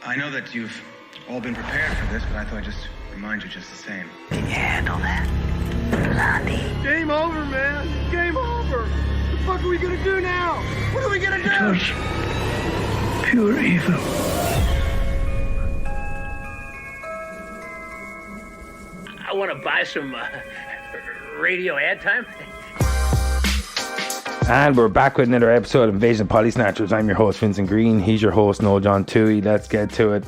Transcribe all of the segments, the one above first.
I know that you've all been prepared for this, but I thought I'd just remind you just the same. Can you handle that, Blondie? Game over, man. Game over. What the fuck are we gonna do now? What are we gonna do? It was pure evil. I want to buy some radio ad time. And we're back with another episode of Invasion of Polly Snatchers. I'm your host, Vincent Green. He's your host, Noel John Toohey. Let's get to it.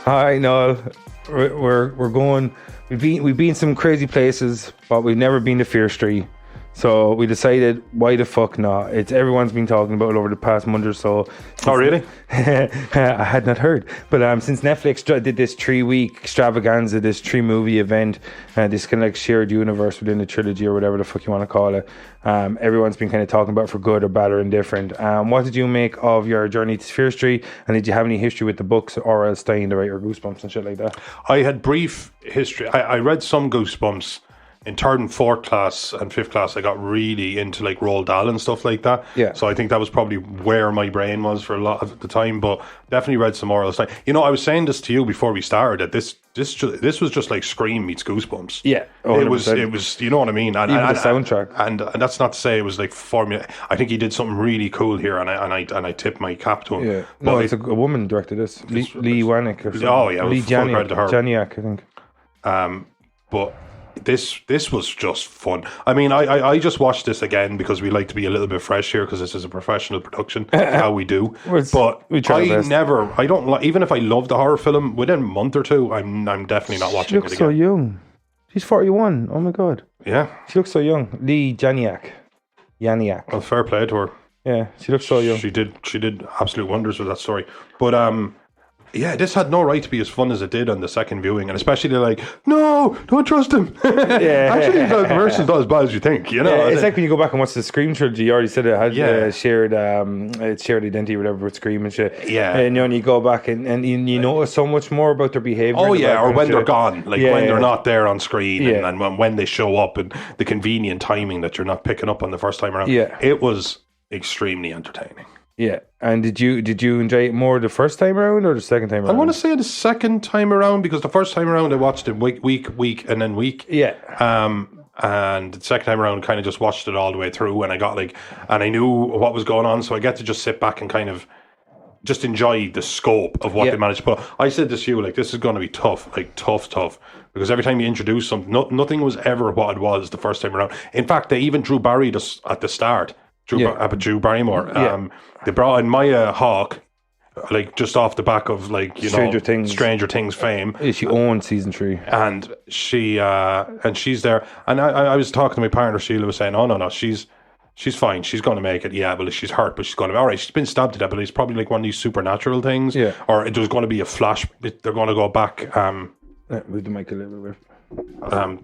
All right, Noel. We're going. We've been some crazy places, but we've never been to Fear Street. So we decided, why the fuck not? Everyone's been talking about it over the past month or so. Oh, really? I had not heard. But since Netflix did this 3-week extravaganza, this 3-movie event, this kind of like shared universe within the trilogy or whatever the fuck you want to call it, everyone's been kind of talking about it for good or bad or indifferent. What did you make of your journey to Fear Street? And did you have any history with the books or else Stein, the writer, Goosebumps and shit like that? I had brief history. I read some Goosebumps. In third and fourth class and fifth class, I got really into like Roald Dahl and stuff like that. Yeah. So I think that was probably where my brain was for a lot of the time. But definitely read some more of the time. You know, I was saying this to you before we started that this was just like Scream meets Goosebumps. Yeah, it was. You know what I mean? And, even the soundtrack. And that's not to say it was like formula. I think he did something really cool here, and I tip my cap to him. Yeah. No, it's a woman directed this. Lee Wanick or something. Oh yeah, Lee Janiak, I think. But this was just fun. I mean, I just watched this again because we like to be a little bit fresh here because this is a professional production. That's how we do. But I don't like, even if I loved the horror film, within a month or two, I'm definitely not watching it again. She looks so young. She's 41. Oh my god. Yeah. She looks so young. Lee Janiak. Well, fair play to her. Yeah, she looks so young. She did absolute wonders with that story. But yeah, this had no right to be as fun as it did on the second viewing, and especially they're like, no, don't trust him. Yeah. Actually, the version's not as bad as you think, you know. Yeah, it's like when you go back and watch the Scream trilogy, you already said it had shared identity, whatever, with Scream and shit. Yeah. And you go back and you notice so much more about their behaviour. Oh, yeah, or when they're gone, like when they're not there on screen, Yeah. and when they show up, and the convenient timing that you're not picking up on the first time around. Yeah. It was extremely entertaining. Yeah, and did you enjoy it more the first time around or the second time around? I want to say the second time around because the first time around I watched it week, and then week. Yeah. And the second time around kind of just watched it all the way through, and I knew what was going on, so I get to just sit back and kind of just enjoy the scope of what they managed to put on. I said this to you, like, this is going to be tough, like tough, because every time you introduce something, nothing was ever what it was the first time around. In fact, they even Drew Barry at the start. Drew Barrymore. They brought in Maya Hawke, like just off the back of Stranger Things fame. Yeah, she owned season 3, and she's there. And I was talking to my partner. Sheila was saying, "Oh no, she's fine. She's going to make it. Yeah, well, she's hurt, but she's going to be all right. She's been stabbed to death, but it's probably like one of these supernatural things. Yeah, or there's going to be a flash. They're going to go back. Move the mic a little bit.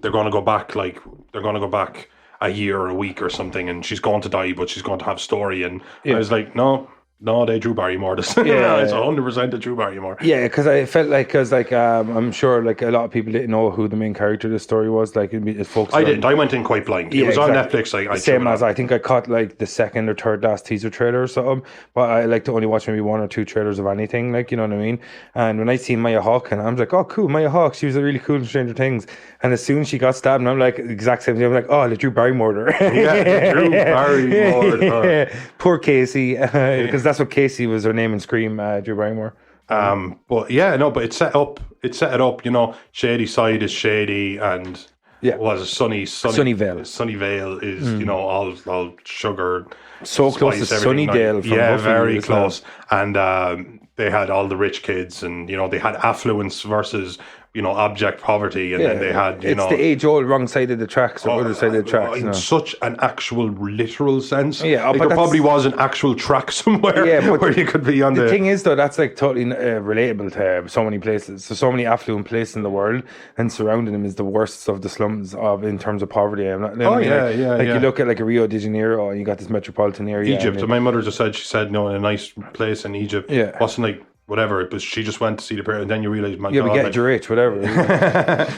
They're going to go back a year or a week or something, and she's going to die, but she's going to have story." And I was like, no, they Drew Barrymore this. Yeah, it's 100% a Drew Barrymore. Yeah, because I felt like, I'm sure like a lot of people didn't know who the main character of the story was. Like it focused. I didn't. I went in quite blind. It was on Netflix. I think I caught like the second or third last teaser trailer or something. But I like to only watch maybe 1 or 2 trailers of anything. Like, you know what I mean. And when I seen Maya Hawke, and I'm like, oh cool, Maya Hawke. She was really cool in Stranger Things. And as soon as she got stabbed, and I'm like, exact same thing. I'm like, oh, the Drew Barrymore her. Yeah, Drew Barrymore. Poor Casey, because that's what Casey was her name in Scream. Drew Barrymore. But yeah, no, but it set it up. You know, Shady Side is shady, and was Sunnyvale. Sunnyvale is you know all sugar. So close to Sunnydale. From Buffy, very close. And they had all the rich kids, and you know they had affluence versus abject poverty, and then they had it's the age-old wrong side of the tracks or other side of the tracks. In such an actual literal sense. Yeah, like there probably was an actual track somewhere where you could be on the... The thing is, though, that's like totally relatable to so many places. So many affluent places in the world, and surrounding them is the worst of the slums in terms of poverty. You look at like a Rio de Janeiro, and you got this metropolitan area. Egypt. My mother just said, in a nice place in Egypt. Yeah. Wasn't like whatever. But she just went to see the pair, and then you realise, my Yeah, God, we get like, you rich, whatever.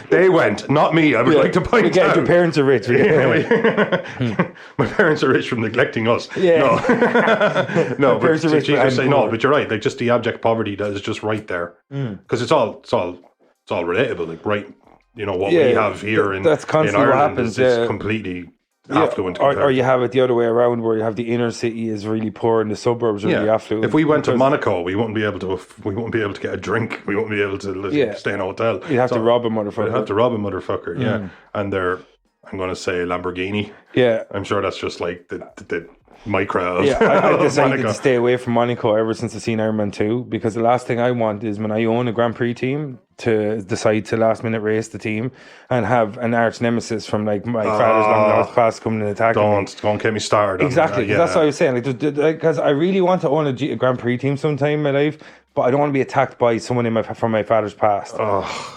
they went, not me. I would like to point We get out. your parents are rich. My parents are rich from neglecting us. Yeah. No, no. But parents are rich, she but just I'm say no. poor. But you're right. Like just the abject poverty that is just right there, because it's all relatable. Like right, you know what we Yeah, have here in that's constantly in what Ireland happens, is yeah. completely affluent. Or you have it the other way around, where you have the inner city is really poor and the suburbs are really affluent. If we went to Monaco, we wouldn't be able to get a drink. We wouldn't be able to stay in a hotel. You'd have to rob a motherfucker. You'd have to rob a motherfucker, yeah. And they're, I'm going to say Lamborghini. Yeah. I'm sure that's just like the micro of, Yeah, I of decided Monaco. to stay away from Monaco ever since I've seen Iron Man 2, because the last thing I want is when I own a Grand Prix team to decide to last minute race the team and have an arch nemesis from like my father's long lost past coming and attacking me. Don't get me started. Exactly, 'cause that's what I was saying. Because I really want to own a Grand Prix team sometime in my life, but I don't want to be attacked by someone from my father's past.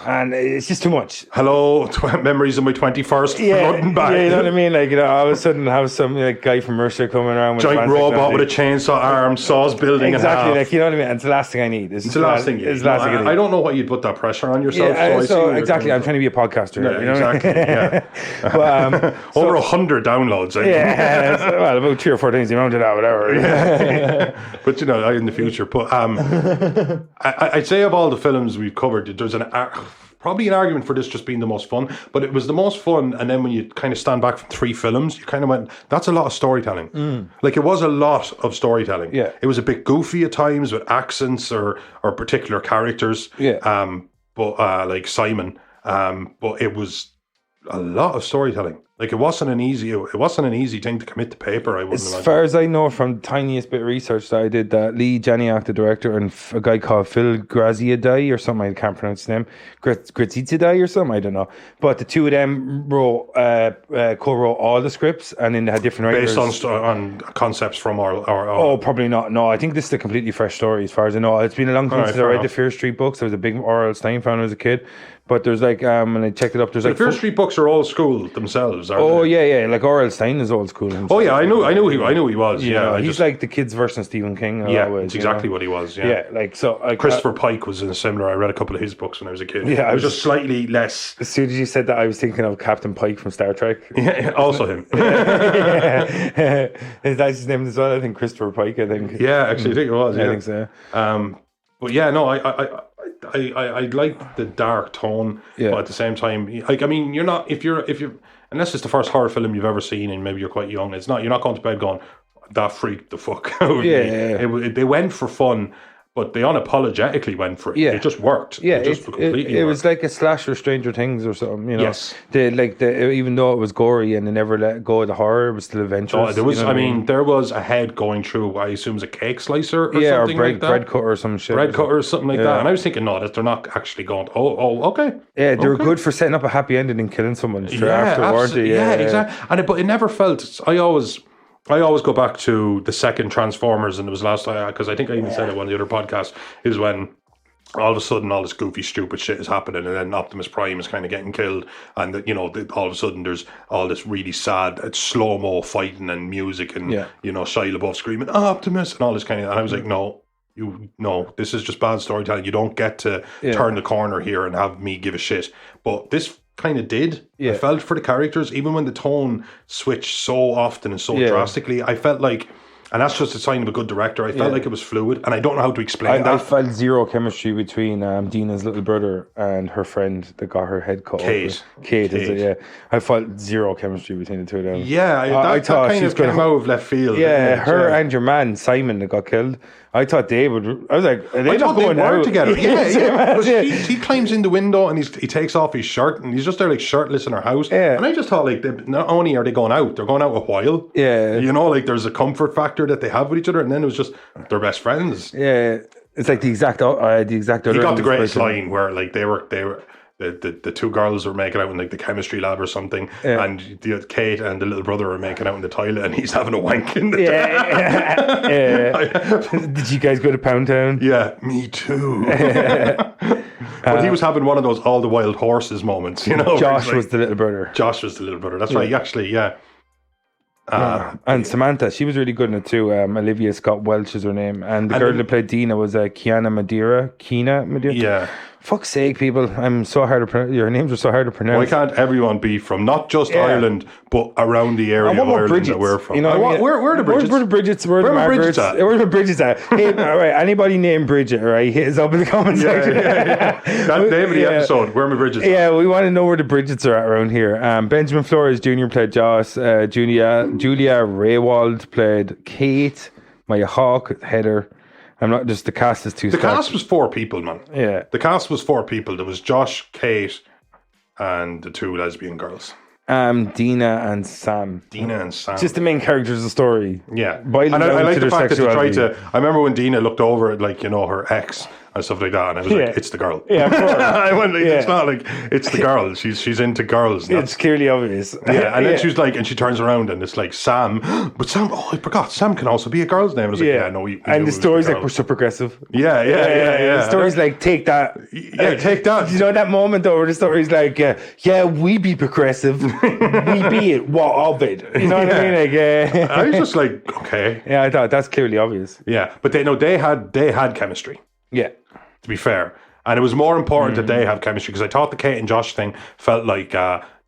And it's just too much. Hello, memories of my 21st. Flooding back. Yeah, you know what I mean? Like, all of a sudden have some like guy from Mercer coming around with Giant robot with a chainsaw arm, saws building in exactly, half. like, you know what I mean? And it's the last thing I need. It's the last thing. It's the last thing I need. I don't know what you'd put that pressure on yourself. Yeah, I see so where you're exactly, coming I'm trying to be a podcaster. from. You know exactly. Yeah. But, Over 100 downloads. yeah, well, about 3 or 4 things you mounted that, whatever. But you know, in the future. But I'd say of all the films we've covered, there's probably an argument for this just being the most fun. But it was the most fun, and then when you kind of stand back from 3 films, you kind of went, "That's a lot of storytelling." Like it was a lot of storytelling. Yeah, it was a bit goofy at times with accents or particular characters. Yeah. But like Simon. But it was a lot of storytelling. Like it wasn't an easy thing to commit to paper. I wouldn't As imagine. far as I know from the tiniest bit of research that I did, that Lee Janiak, the director, and a guy called Phil Graziadei or something, I can't pronounce his name, Graziadei or something, I don't know. But the two of them co-wrote all the scripts, and then they had different writers. Based on concepts from our Oh, probably not. No, I think this is a completely fresh story as far as I know. It's been a long time since I read the Fear Street books. I was a big R.L. Stein fan when I was a kid. But there's like, when I checked it up, there's like... The Fear Street books are old school themselves, aren't Oh, they? yeah. Like R.L. Stein is old school himself. Oh, yeah, I knew he was. Yeah, he's like the kids' version of Stephen King. Yeah, always, it's exactly what he was. Yeah, Yeah, like, so... Like, Christopher Pike was in a similar... I read a couple of his books when I was a kid. Yeah, I was just slightly less... As soon as you said that, I was thinking of Captain Pike from Star Trek. Yeah, also him. That's his name as well, I think, Christopher Pike, I think. Yeah, actually, I think it was. Yeah. I think so. But yeah, no, I like the dark tone, but at the same time, like, I mean, you're not, if you're unless it's the first horror film you've ever seen and maybe you're quite young, you're not going to bed going, that freaked the fuck out of me. They went for fun, but they unapologetically went for it. Yeah. It just worked. Yeah, it just completely it worked. was like a slasher Stranger Things or something, you know. Yes. Even though it was gory and they never let go of the horror, it was still adventurous. Oh, there was, you know what I mean? there was a head going through, I assume, it was a cake slicer or something or like that. bread cutter or some shit. Bread cutter or something like that. And I was thinking, no, that they're not actually going, okay. Yeah, they were good for setting up a happy ending and killing someone straight after, weren't they? Yeah, exactly. But it never felt. I always go back to the second Transformers, and it was last time, because I think I even said it on one of the other podcasts, is when all of a sudden all this goofy, stupid shit is happening, and then Optimus Prime is kind of getting killed, and all of a sudden there's all this really sad, slow mo fighting and music, and Shia LaBeouf screaming Optimus and all this kind of. And I was like, no, this is just bad storytelling. You don't get to turn the corner here and have me give a shit. But this kind of did. I felt for the characters, even when the tone switched so often and so drastically. I felt like, and that's just a sign of a good director, I felt like it was fluid, and I don't know how to explain that. I felt zero chemistry between Dina's little brother and her friend that got her head cut. Kate, is it? Yeah, I felt zero chemistry between the two of them. Yeah, I thought that kind of came out of left field. Yeah, her and your man Simon that got killed. I thought they would. I was like, are they not going out together? Yeah. He climbs in the window and he takes off his shirt and he's just there like shirtless in her house. Yeah. And I just thought, like, not only are they going out, they're going out a while. Yeah. You know, like there's a comfort factor that they have with each other, and then it was just they're best friends. Yeah. It's like the exact. He got the greatest line where like they were. The two girls were making out in like the chemistry lab or something, and Kate and the little brother are making out in the toilet, and he's having a wank in the Did you guys go to Pound Town? Yeah, me too. But he was having one of those all the wild horses moments, you know. Josh was the little brother. That's right. Actually, yeah. And Samantha, she was really good in it too. Olivia Scott Welch is her name, and the girl that played Dina was Keena Madeira. Yeah. Fuck's sake, people! I'm so hard to pronounce. Your names are so hard to pronounce. Why can't everyone be from not just Ireland, but around the area of Ireland that we're from? You know, where are the Bridgets? Where are the Bridgets? Where are the Bridgets at? Where are the Bridgets at? Hey, all right, anybody named Bridget, all right, hit us up in the comment section. That name of the episode, where are my Bridgets? Yeah, we want to know where the Bridgets are at around here. Benjamin Flores Jr. played Joss. Julia Raywald played Kate. Maya Hawke, Heather. I'm not just the cast is too. The cast was 4 people, man. Yeah, the cast was 4 people. There was Josh, Kate, and the 2 lesbian girls. Dina and Sam. Just the main characters of the story. Yeah, and I like the fact that they tried to. I remember when Dina looked over at her ex and stuff like that, and I was like, "It's the girl." Yeah, of course. I went like, "It's not like it's the girl. She's into girls." It's clearly obvious. Yeah, and then she's like, and she turns around and it's like Sam, but Sam. Oh, I forgot. Sam can also be a girl's name. I was like, "Yeah, no." We and the story's like we're so progressive. Yeah. The story's like take that. Yeah, take that. You know that moment though, where the story's like, yeah, we be progressive, we be it. What of it? You know what I mean? Like, I was just like, okay. Yeah, I thought that's clearly obvious. Yeah, but they had chemistry. Yeah. To be fair. And it was more important that they have chemistry because I thought the Kate and Josh thing felt like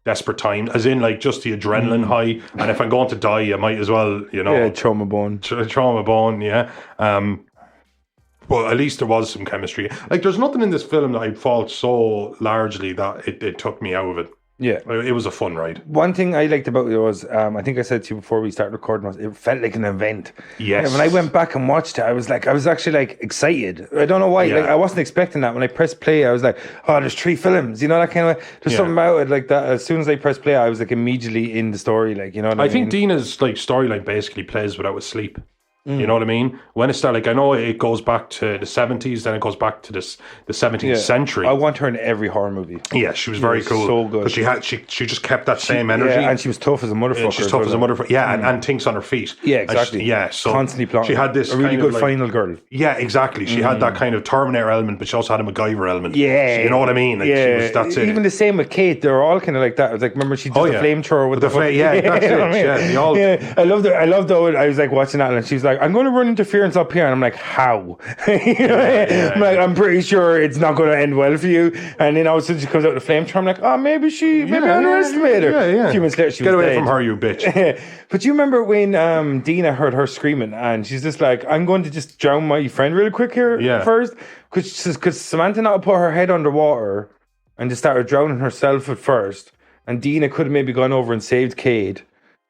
desperate times, as in like just the adrenaline high. And if I'm going to die, I might as well, trauma bone. Trauma bone, yeah. But at least there was some chemistry. Like, there's nothing in this film that I'd fault so largely that it took me out of it. Yeah. It was a fun ride. One thing I liked about it was, I think I said to you before we started recording, was it felt like an event. Yes. And when I went back and watched it, I was actually like excited. I don't know why. Yeah. Like, I wasn't expecting that. When I pressed play, I was like, oh, there's 3 films. You know, that kind of way. There's something about it like that. As soon as I pressed play, I was like immediately in the story. Like, you know what I mean? I think Dina's like storyline basically plays without a sleep. You know what I mean? When it started, like, I know it goes back to the 70s, then it goes back to the 17th century. I want her in every horror movie. Yeah, she was very cool. So good. Because she just kept that same energy. Yeah, and she was tough as a motherfucker. She's tough as a motherfucker. Yeah, and thinks on her feet. Yeah, exactly. So constantly plotting. She had this a really kind good of like, final girl. Yeah, exactly. She had that kind of Terminator element, but she also had a MacGyver element. Yeah. So you know what I mean? Like, that's it. Even the same with Kate, they're all kind of like that. It was like, remember she did the flamethrower with the flame. Yeah, that's it. Yeah, I loved though. I was like watching that, and she's like, "I'm going to run interference up here," and I'm like, "How?" I'm like, "I'm pretty sure it's not going to end well for you." And then all of a sudden she comes out with the flamethrower. I'm like, "Oh, maybe I underestimated her." Yeah. A few minutes later, she Get was away dead. from her, you bitch. But you remember when Dina heard her screaming, and she's just like, "I'm going to just drown my friend real quick here first," because Samantha not put her head underwater and just started drowning herself at first, and Dina could have maybe gone over and saved Cade,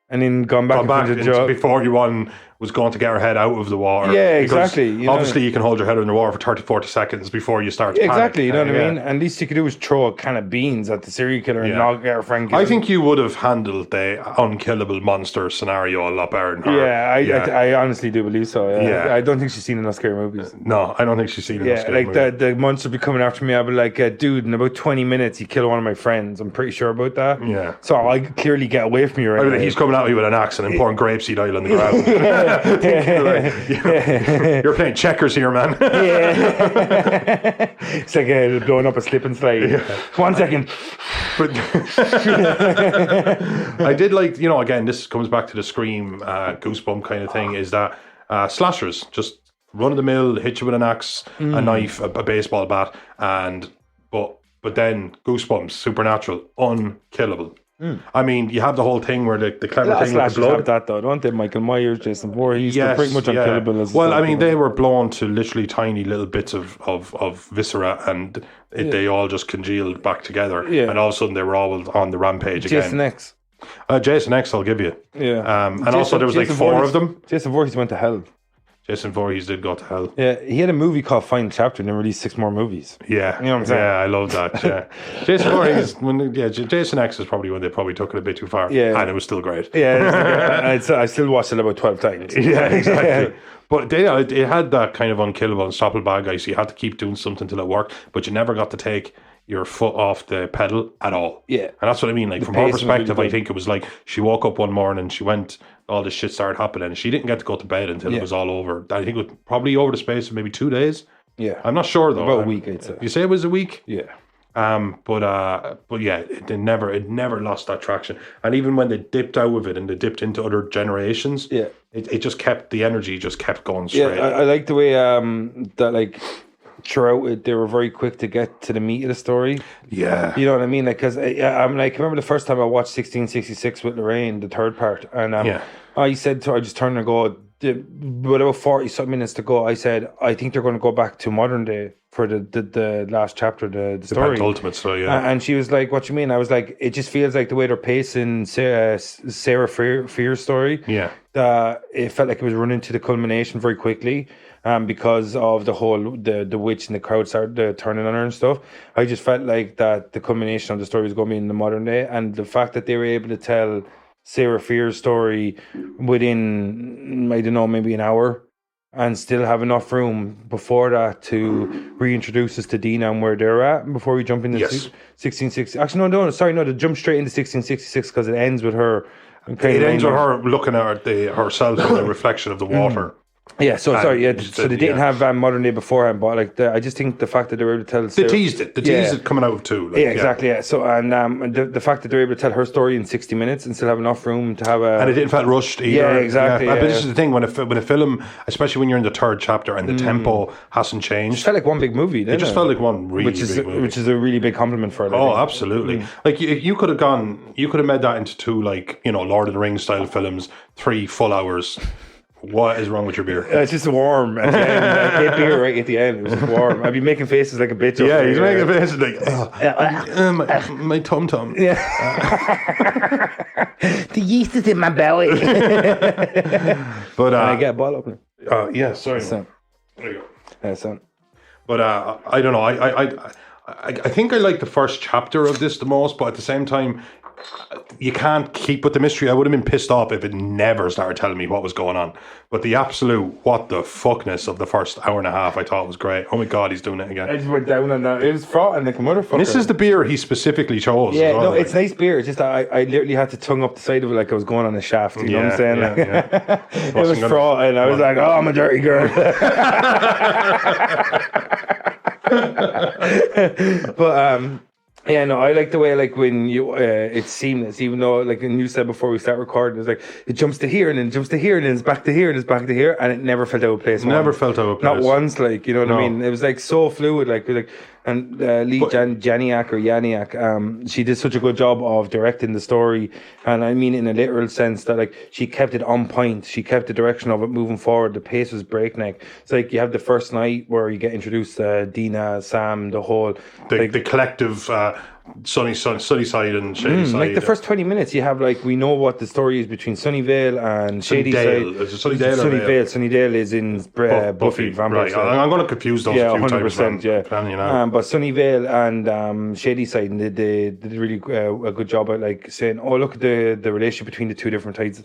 and then gone back into the job before you was going to get her head out of the water. Yeah, exactly. You know obviously, you can hold your head in the water for 30, 40 seconds before you start to panic. Exactly, you know what I mean? And least you could do was throw a can of beans at the serial killer and not get her friend killed. I think you would have handled the unkillable monster scenario a lot better than her. I honestly do believe so. Yeah. I don't think she's seen enough scary movies. No, I don't think she's seen enough scary movies. The monster be coming after me, I'll be like, dude, in about 20 minutes, you kill one of my friends. I'm pretty sure about that. Yeah. So I clearly get away from you right now. He's coming at me with an axe and pouring grapeseed oil on the ground. You're playing checkers here, man. It's like blowing up a slip and slide. 1 second. But I did like, again, this comes back to the Scream goosebump kind of thing, is that slashers, just run of the mill, hit you with an axe, a knife, a baseball bat, but then goosebumps, supernatural, unkillable. I mean, you have the whole thing where the clever thing with the blood. Have that though, don't they? Michael Myers, Jason Voorhees, they're pretty much unkillable. Well, I mean, they were blown to literally tiny little bits of viscera, and they all just congealed back together. Yeah. And all of a sudden, they were all on the rampage again. Jason X. Jason X, I'll give you. Yeah. And also, there was like 4 of them. Jason Voorhees went to hell. Jason Voorhees did go to hell. Yeah, he had a movie called Final Chapter and then released 6 more movies. Yeah. You know what I'm saying? Yeah, I love that. Yeah. Jason Voorhees, Jason X is probably when they probably took it a bit too far. Yeah. And it was still great. Yeah, I still watched it about 12 times. Yeah, exactly. But it had that kind of unkillable, unstoppable bad guy, so you had to keep doing something till it worked, but you never got to take your foot off the pedal at all. Yeah. And that's what I mean. Like, from her perspective, I think it was like she woke up one morning, she went, all this shit started happening, and she didn't get to go to bed until it was all over. I think it was probably over the space of maybe 2 days. Yeah. I'm not sure, though. About a week, I'd say. You say it was a week? Yeah. But yeah, it never lost that traction. And even when they dipped out of it and they dipped into other generations, it just kept the energy just kept going straight. Yeah, I like the way that like throughout it they were very quick to get to the meat of the story. Yeah, you know what I mean? Like, because I'm like, I remember the first time I watched 1666 with Lorraine, the third part, and I said to her, I just turned and go. With about 40-something minutes to go, I said, I think they're going to go back to modern day for the last chapter, the story. Ultimate story, yeah. And she was like, what you mean? I was like, it just feels like the way they're pacing Sarah Fear's story. Yeah. It felt like it was running to the culmination very quickly because of the whole, the witch and the crowd started turning on her and stuff. I just felt like that the culmination of the story was going to be in the modern day. And the fact that they were able to tell Sarah Fear's story within, I don't know, maybe an hour, and still have enough room before that to reintroduce us to Dina and where they're at before we jump into 1660. Actually, no, to jump straight into 1666 because it ends with her. It ends with her looking at herself in the reflection of the water. Yeah, so they didn't have modern day beforehand, but like I just think the fact that they were able to tell they teased it coming out too. Like, exactly. Yeah. So and the fact that they're able to tell her story in 60 minutes and still have enough room to have and it didn't feel rushed either. Yeah, exactly. But this is the thing when a film, especially when you're in the third chapter and the tempo hasn't changed, it just felt like one big movie. Didn't it just felt like one really big movie, which is a really big compliment for it. Oh, absolutely. Like you could have made that into two, like, you know, Lord of the Rings style films, 3 full hours. What is wrong with your beer? It's just warm at the end. I hate beer right at the end. It was just warm. I'd be making faces like a bitch. Yeah, he's making faces like, my tum-tum. Yeah. The yeast is in my belly. But I get a bottle opener. Yeah, sorry. Son. There you go. Son. But I don't know. I think I like the first chapter of this the most, but at the same time, you can't keep with the mystery. I would have been pissed off if it never started telling me what was going on. But the absolute what the fuckness of the first hour and a half I thought was great. Oh my God, he's doing it again. I just went down on that. It was fraught and like a motherfucker. This is the beer he specifically chose. Yeah, well, it's nice beer. It's just that I literally had to tongue up the side of it like I was going on a shaft. You know what I'm saying? Yeah. It was fraught and I was like, oh, I'm a dirty girl. But yeah, no, I like the way, like, when you, it's seamless, even though, like, and you said before we start recording, it's like, it jumps to here, and then jumps to here, and then it's back to here, and it's back to here, and it never felt out of place. Never felt out of place. Not once, like, you know what I mean? It was, like, so fluid, like, and Janiak, she did such a good job of directing the story, and I mean in a literal sense that, like, she kept it on point, she kept the direction of it moving forward, the pace was breakneck. It's like you have the first night where you get introduced to Dina, Sam, the whole... The collective... sunny side and shady side. Like the first 20 minutes, you have like, we know what the story is between Sunnyvale and Shady Side. Is it Sunnydale? Sunnydale is in Buffy Vampire right. I'm going to confuse those a few 100%, times. Yeah, you know. but Sunnyvale and Shady Side, and they did really a good job at like saying, oh, look at the relationship between the two different parts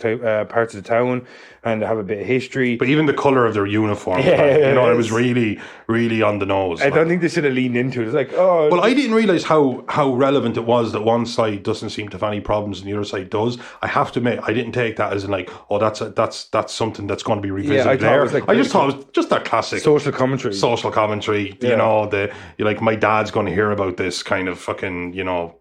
of the town, and they have a bit of history. But even the colour of their uniform, it was really, really on the nose. I don't think they should have leaned into it. It's like, oh... Well, I didn't realise how relevant it was that one side doesn't seem to have any problems and the other side does. I have to admit, I didn't take that as in like, oh, that's something that's going to be revisited there. I just thought it was just that classic social commentary. You know, like, my dad's going to hear about this kind of fucking, you know,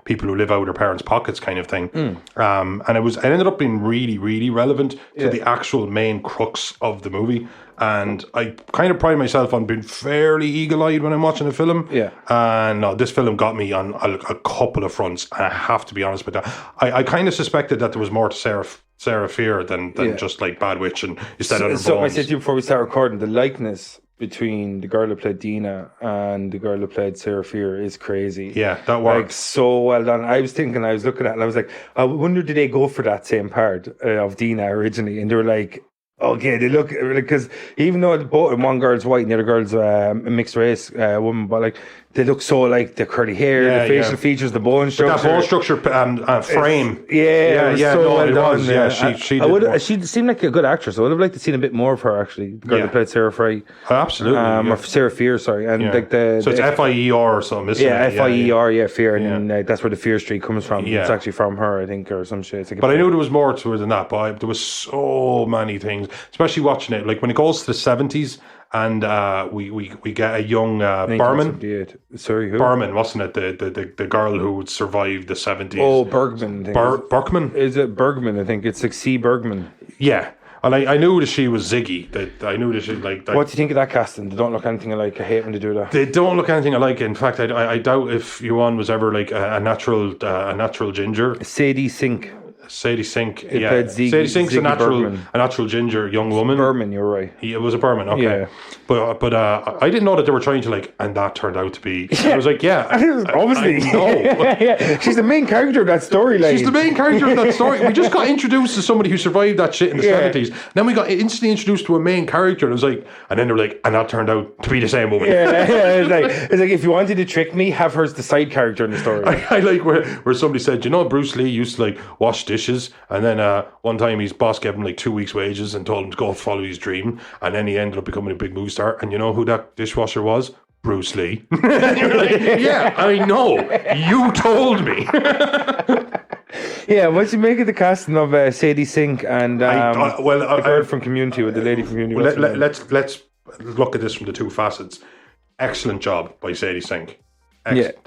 people who live out of their parents' pockets kind of thing. And it ended up being really, really relevant to the actual main crux of the movie. And I kind of pride myself on being fairly eagle-eyed when I'm watching a film. Yeah. And no, this film got me on a couple of fronts, and I have to be honest with that. I kind of suspected that there was more to Sarah Fear than just like Bad Witch and instead of So I said to you before we start recording, the likeness between the girl who played Dina and the girl who played Sarah Fear is crazy. Yeah, that works. Like, so well done. I was looking at it and I was like, I wonder did they go for that same part of Dina originally? And they were like, okay, they look, because even though both one girl's white and the other girl's a mixed race woman, but like they look so like the curly hair, the facial features, the bone structure. That bone structure frame. She seemed like a good actress. I would have liked to see a bit more of her actually. The girl that played Sarah Fright. Absolutely. Or Sarah Fear, sorry. And like so it's FIER or something, isn't it? FIER, Fear, and that's where the Fear Street comes from. It's actually from her, I think, or some shit. It's like but I knew there was more to it than that, but there was so many things, especially watching it, like when it goes to the 70s and we get a young Berman. 1978. Sorry, who? Berman, wasn't it? The girl who would survive the 70s. Oh, Bergman. Berkman? Is it Bergman? I think it's like C. Bergman. Yeah. And I knew that she was Ziggy. I knew that she like. What do you think of that casting? They don't look anything alike. I hate when they do that. They don't look anything alike. In fact, I doubt if Yuan was ever like a natural ginger. Sadie Sink. Sadie Sink, played Sadie Sink's Ziggy a natural ginger young woman. Berman, you're right. It was a Berman, okay. Yeah. But I didn't know that they were trying to like, and that turned out to be. I was like, yeah, obviously. No, she's the main character of that storyline. She's the main character of that story. We just got introduced to somebody who survived that shit in the 70s. Then we got instantly introduced to a main character, and it was like, and then they were like, and that turned out to be the same woman. It's like if you wanted to trick me, have her as the side character in the story. I like where somebody said, you know, Bruce Lee used to like wash dishes, and then one time his boss gave him like 2 weeks' wages and told him to go follow his dream, and then he ended up becoming a big movie star. And you know who that dishwasher was? Bruce Lee. And you're like, yeah, I know. You told me. Yeah, what you make of the casting of Sadie Sink and the girl from Community with the lady from Community? Let's look at this from the two facets. Excellent job by Sadie Sink.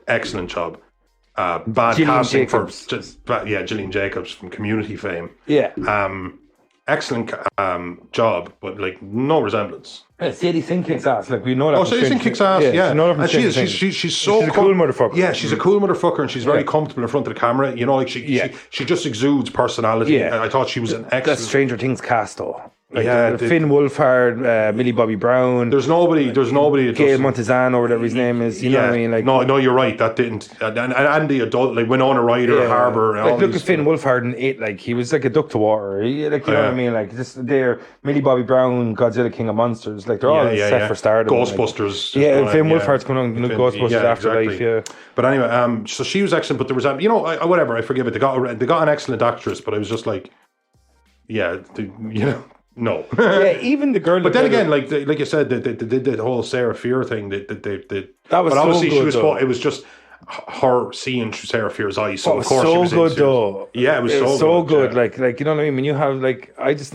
Excellent job. Bad Gillian casting Jacobs. Gillian Jacobs from Community fame. Yeah. Excellent job, but like no resemblance. Sadie Sink kicks ass. Like we know that. Oh, Sadie Sink kicks ass. Yeah, and she's so she's a cool motherfucker. Yeah, she's a cool motherfucker, and she's very comfortable in front of the camera. You know, like she just exudes personality. Yeah. I thought she was an excellent. That's Stranger Things cast though. Like the Finn Wolfhard, Millie Bobby Brown. There's nobody. That Gail Montezano or whatever his name is. You know what I mean? Like no, you're right. That didn't. And the adult, like Winona Ryder, Harbour. Like look at Finn Wolfhard in it. Like he was like a duck to water. You know what I mean? Like just there, Millie Bobby Brown, Godzilla King of Monsters. Like they're all set for stardom. Ghostbusters. Like, Finn Wolfhard's coming on Ghostbusters Afterlife. Exactly. Yeah. But anyway, so she was excellent. But there was whatever. I forgive it. They got an excellent actress, but I was just like, no. Yeah, even the girl. But then again, like you said, they did the whole Sarah Fear thing. That was but obviously so good, she was. though. It was just her seeing through Sarah Fear's eyes. So Oh, of course so she was good though. Yeah, it was so good. Yeah. Like you know what I mean. When you have like, I think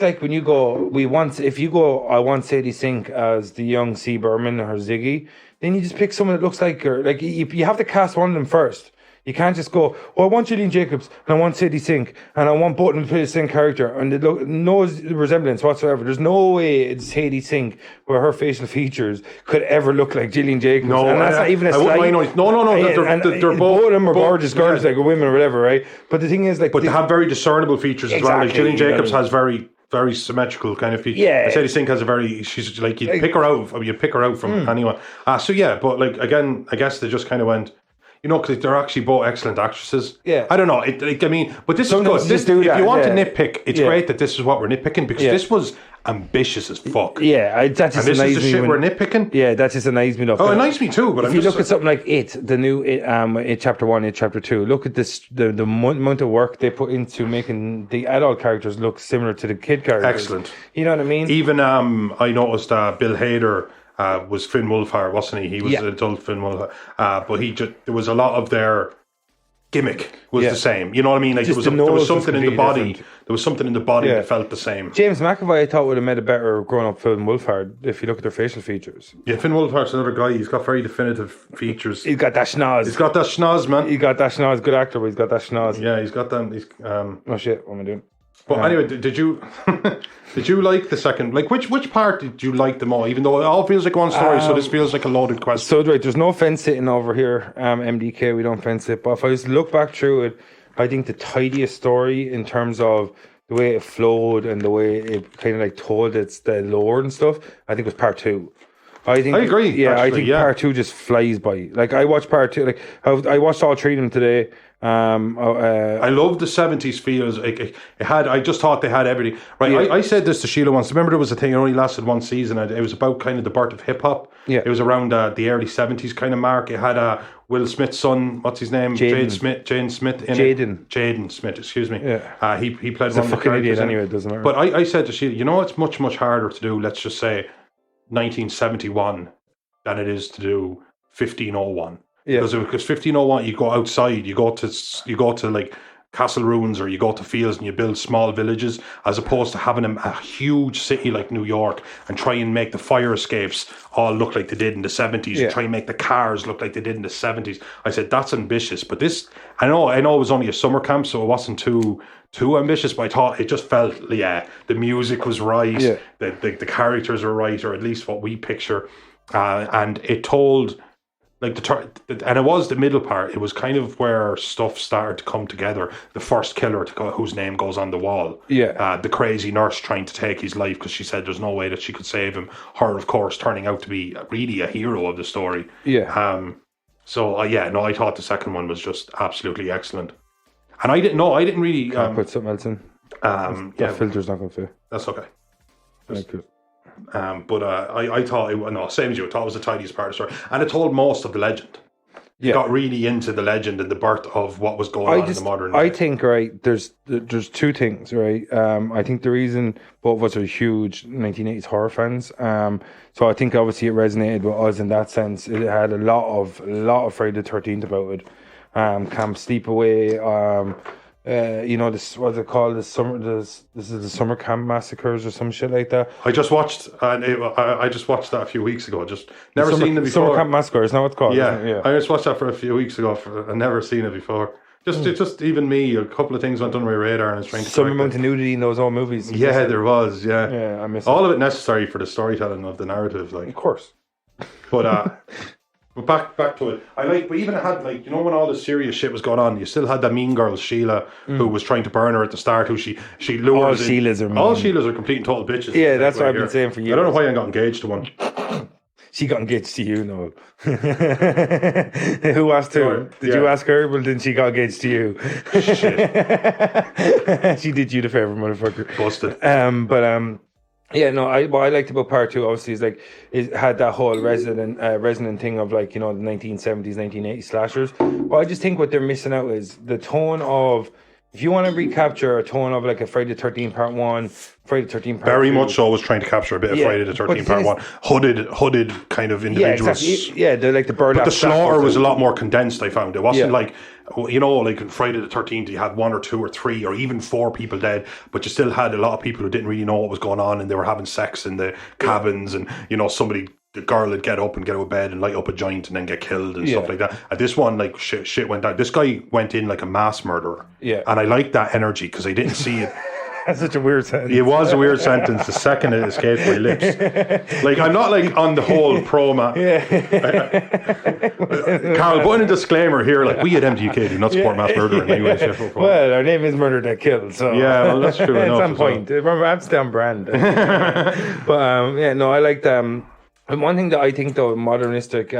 like when you go, I want Sadie Sink as the young C. Berman or Ziggy. Then you just pick someone that looks like her. Like you have to cast one of them first. You can't just go, I want Gillian Jacobs and I want Sadie Sink and I want both of them to play the same character and they look no resemblance whatsoever. There's no way it's Sadie Sink where her facial features could ever look like Gillian Jacobs. No, and that's not even a slight. No. They're both of them are gorgeous girls, like women or whatever, right? But the thing is, like, but they have very discernible features as well. Like Gillian Jacobs has very symmetrical kind of features. Yeah. Sadie Sink has she's like you'd pick her out from anyone. So yeah, but like again, I guess they just kind of went. You know, because they're actually both excellent actresses. Yeah. I don't know. But this Sometimes is good. If you want to yeah. nitpick, it's great that this is what we're nitpicking because this was ambitious as fuck. Yeah, that just and this annoys is the me. shit we're nitpicking. Yeah, that just annoys me. Oh, it annoys me too. But if you look at something like the new It Chapter 1, It Chapter 2, look at this the amount of work they put into making the adult characters look similar to the kid characters. Excellent. You know what I mean? Even I noticed Bill Hader. Was Finn Wolfhard, wasn't he? He was an adult Finn Wolfhard. But there was a lot of their gimmick was the same. You know what I mean? Like there was something in the body. Different. There was something in the body that felt the same. James McAvoy, I thought, would have made a better grown-up Finn Wolfhard if you look at their facial features. Yeah, Finn Wolfhard's another guy. He's got very definitive features. He's got that schnoz. He's got that schnoz, man. He's got that schnoz. Good actor, but he's got that schnoz. Yeah, he's got that. Oh shit! What am I doing? But anyway, did you like the second? Like, which part did you like the more? Even though it all feels like one story, so this feels like a loaded question. So right, there's no fence sitting over here. MDK, we don't fence it. But if I just look back through it, I think the tidiest story in terms of the way it flowed and the way it kind of like told its the lore and stuff, I think was part 2. I agree. Yeah, actually, I think part 2 just flies by. Like I watched part 2. Like I watched all 3 of them today. I love the 70s feels. It had. I just thought they had everything. Right. Yeah. I said this to Sheila once. Remember, there was a thing. It only lasted one season. It was about kind of the birth of hip hop. Yeah. It was around the early 70s kind of mark. It had Will Smith's son. What's his name? Jaden Smith. Jaden Smith. Excuse me. Yeah. He played one of the fucking characters. Idiot anyway. It doesn't matter. But I said to Sheila, you know, it's much harder to do. Let's just say 1971 than it is to do 1501. Yeah. Because 1501, you go outside, you go to like castle ruins, or you go to fields and you build small villages, as opposed to having a huge city like New York and try and make the fire escapes all look like they did in the 70s, and try and make the cars look like they did in the 70s. I said, that's ambitious. But this, I know it was only a summer camp, so it wasn't too ambitious, but I thought it just felt, the music was right, the characters were right, or at least what we picture, and it told, and it was the middle part. It was kind of where stuff started to come together. The first killer whose name goes on the wall. The crazy nurse trying to take his life because she said there's no way that she could save him. Her, of course, turning out to be really a hero of the story. I thought the second one was just absolutely excellent. And I didn't really... Can I put something else in? That filter's not going to fit. That's okay. Thank you. I thought, same as you, I thought it was the tidiest part of the story. And it told most of the legend. It got really into the legend and the birth of what was going on in the modern day. I think, right, there's two things, right? I think the reason both of us are huge 1980s horror fans, so I think obviously it resonated with us in that sense. It had a lot of Friday the 13th about it. Camp Sleepaway, this, what's it called? This is the summer camp massacres or some shit like that. I just watched, I just watched that a few weeks ago. Just never seen it before. Summer camp massacre is that what it's called? Yeah, I just watched that for a few weeks ago. I've never seen it before. Just even me, a couple of things went under my radar, and I was trying to. Some amount of nudity in those old movies. Yeah, there was. Yeah, yeah, I miss all of it necessary for the storytelling of the narrative, of course. But back to it. But even it had, when all the serious shit was going on, you still had that mean girl Sheila who was trying to burn her at the start. Who she lures. All Sheilas are complete and total bitches. Yeah, that's what I've been saying for years. I don't know why I got engaged to one. She got engaged to you, Noel. Who asked her? Did you ask her? Well, then she got engaged to you. Shit. She did you the favour, motherfucker. Busted. What I liked about part two, obviously, is it had that whole resonant thing of the 1970s, 1980s slashers. But I just think what they're missing out is the tone of, if you want to recapture a tone of a Friday the 13th Part 1, Friday the 13th Part 2. Very much so was trying to capture a bit of Friday the 13th Part 1. Hooded kind of individuals. Yeah, exactly. Yeah, they're like the burlap. But the slaughter was a lot more condensed, I found. It wasn't like in Friday the 13th, you had 1 or 2 or 3 or even 4 people dead, but you still had a lot of people who didn't really know what was going on, and they were having sex in the cabins, and, the girl would get up and get out of bed and light up a joint and then get killed and stuff like that. At this one, shit went down. This guy went in like a mass murderer. Yeah. And I liked that energy because I didn't see it. That's such a weird sentence. It was a weird sentence the second it escaped my lips. I'm not on the whole pro-man. Carl, put in a disclaimer here, we at MDK do not support mass murder in any way, shape, or form. Well, our name is Murder That Killed, so... Yeah, well, that's true enough. At some point. That's down brand. But, I liked... And one thing that I think, though, in modernistic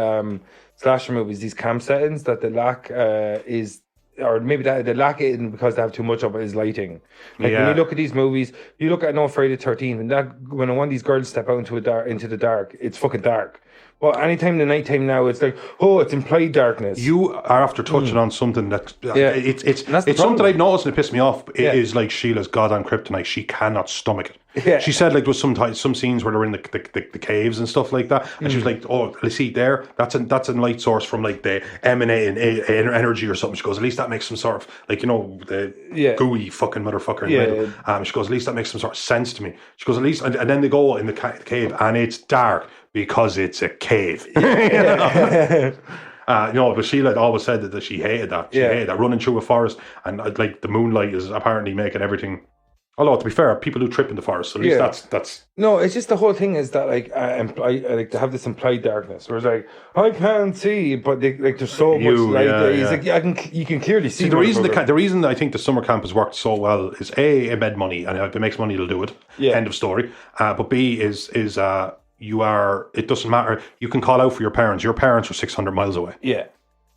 slasher movies, these camp settings, that the lack is... Or maybe that they lack it because they have too much of it is lighting. When you look at these movies, you look at No Friday the 13th, and when one of these girls step out into the dark, it's fucking dark. Well, anytime in the nighttime now, it's it's implied darkness. You are after touching on something that it's something I've noticed and it pissed me off. It is Sheila's goddamn kryptonite. She cannot stomach it. Yeah. She said there was some scenes where they're in the caves and stuff like that, and she was like, "Oh, see there, that's a light source from the emanating energy or something." She goes, "At least that makes some sort of the gooey fucking motherfucker in the middle." She goes, "At least that makes some sort of sense to me." She goes, "At least," and then they go in the cave and it's dark because it's a cave. But Sheila always said that she hated that. She hated that running through a forest, and the moonlight is apparently making everything. Although, to be fair, people who trip in the forest, at least that's... No, it's just the whole thing is that, they have this implied darkness, where it's I can't see, but there's so much light. You can clearly see. The reason I think the summer camp has worked so well is A, it made money, and if it makes money, it'll do it. Yeah. End of story. But B is it doesn't matter. You can call out for your parents. Your parents are 600 miles away. Yeah.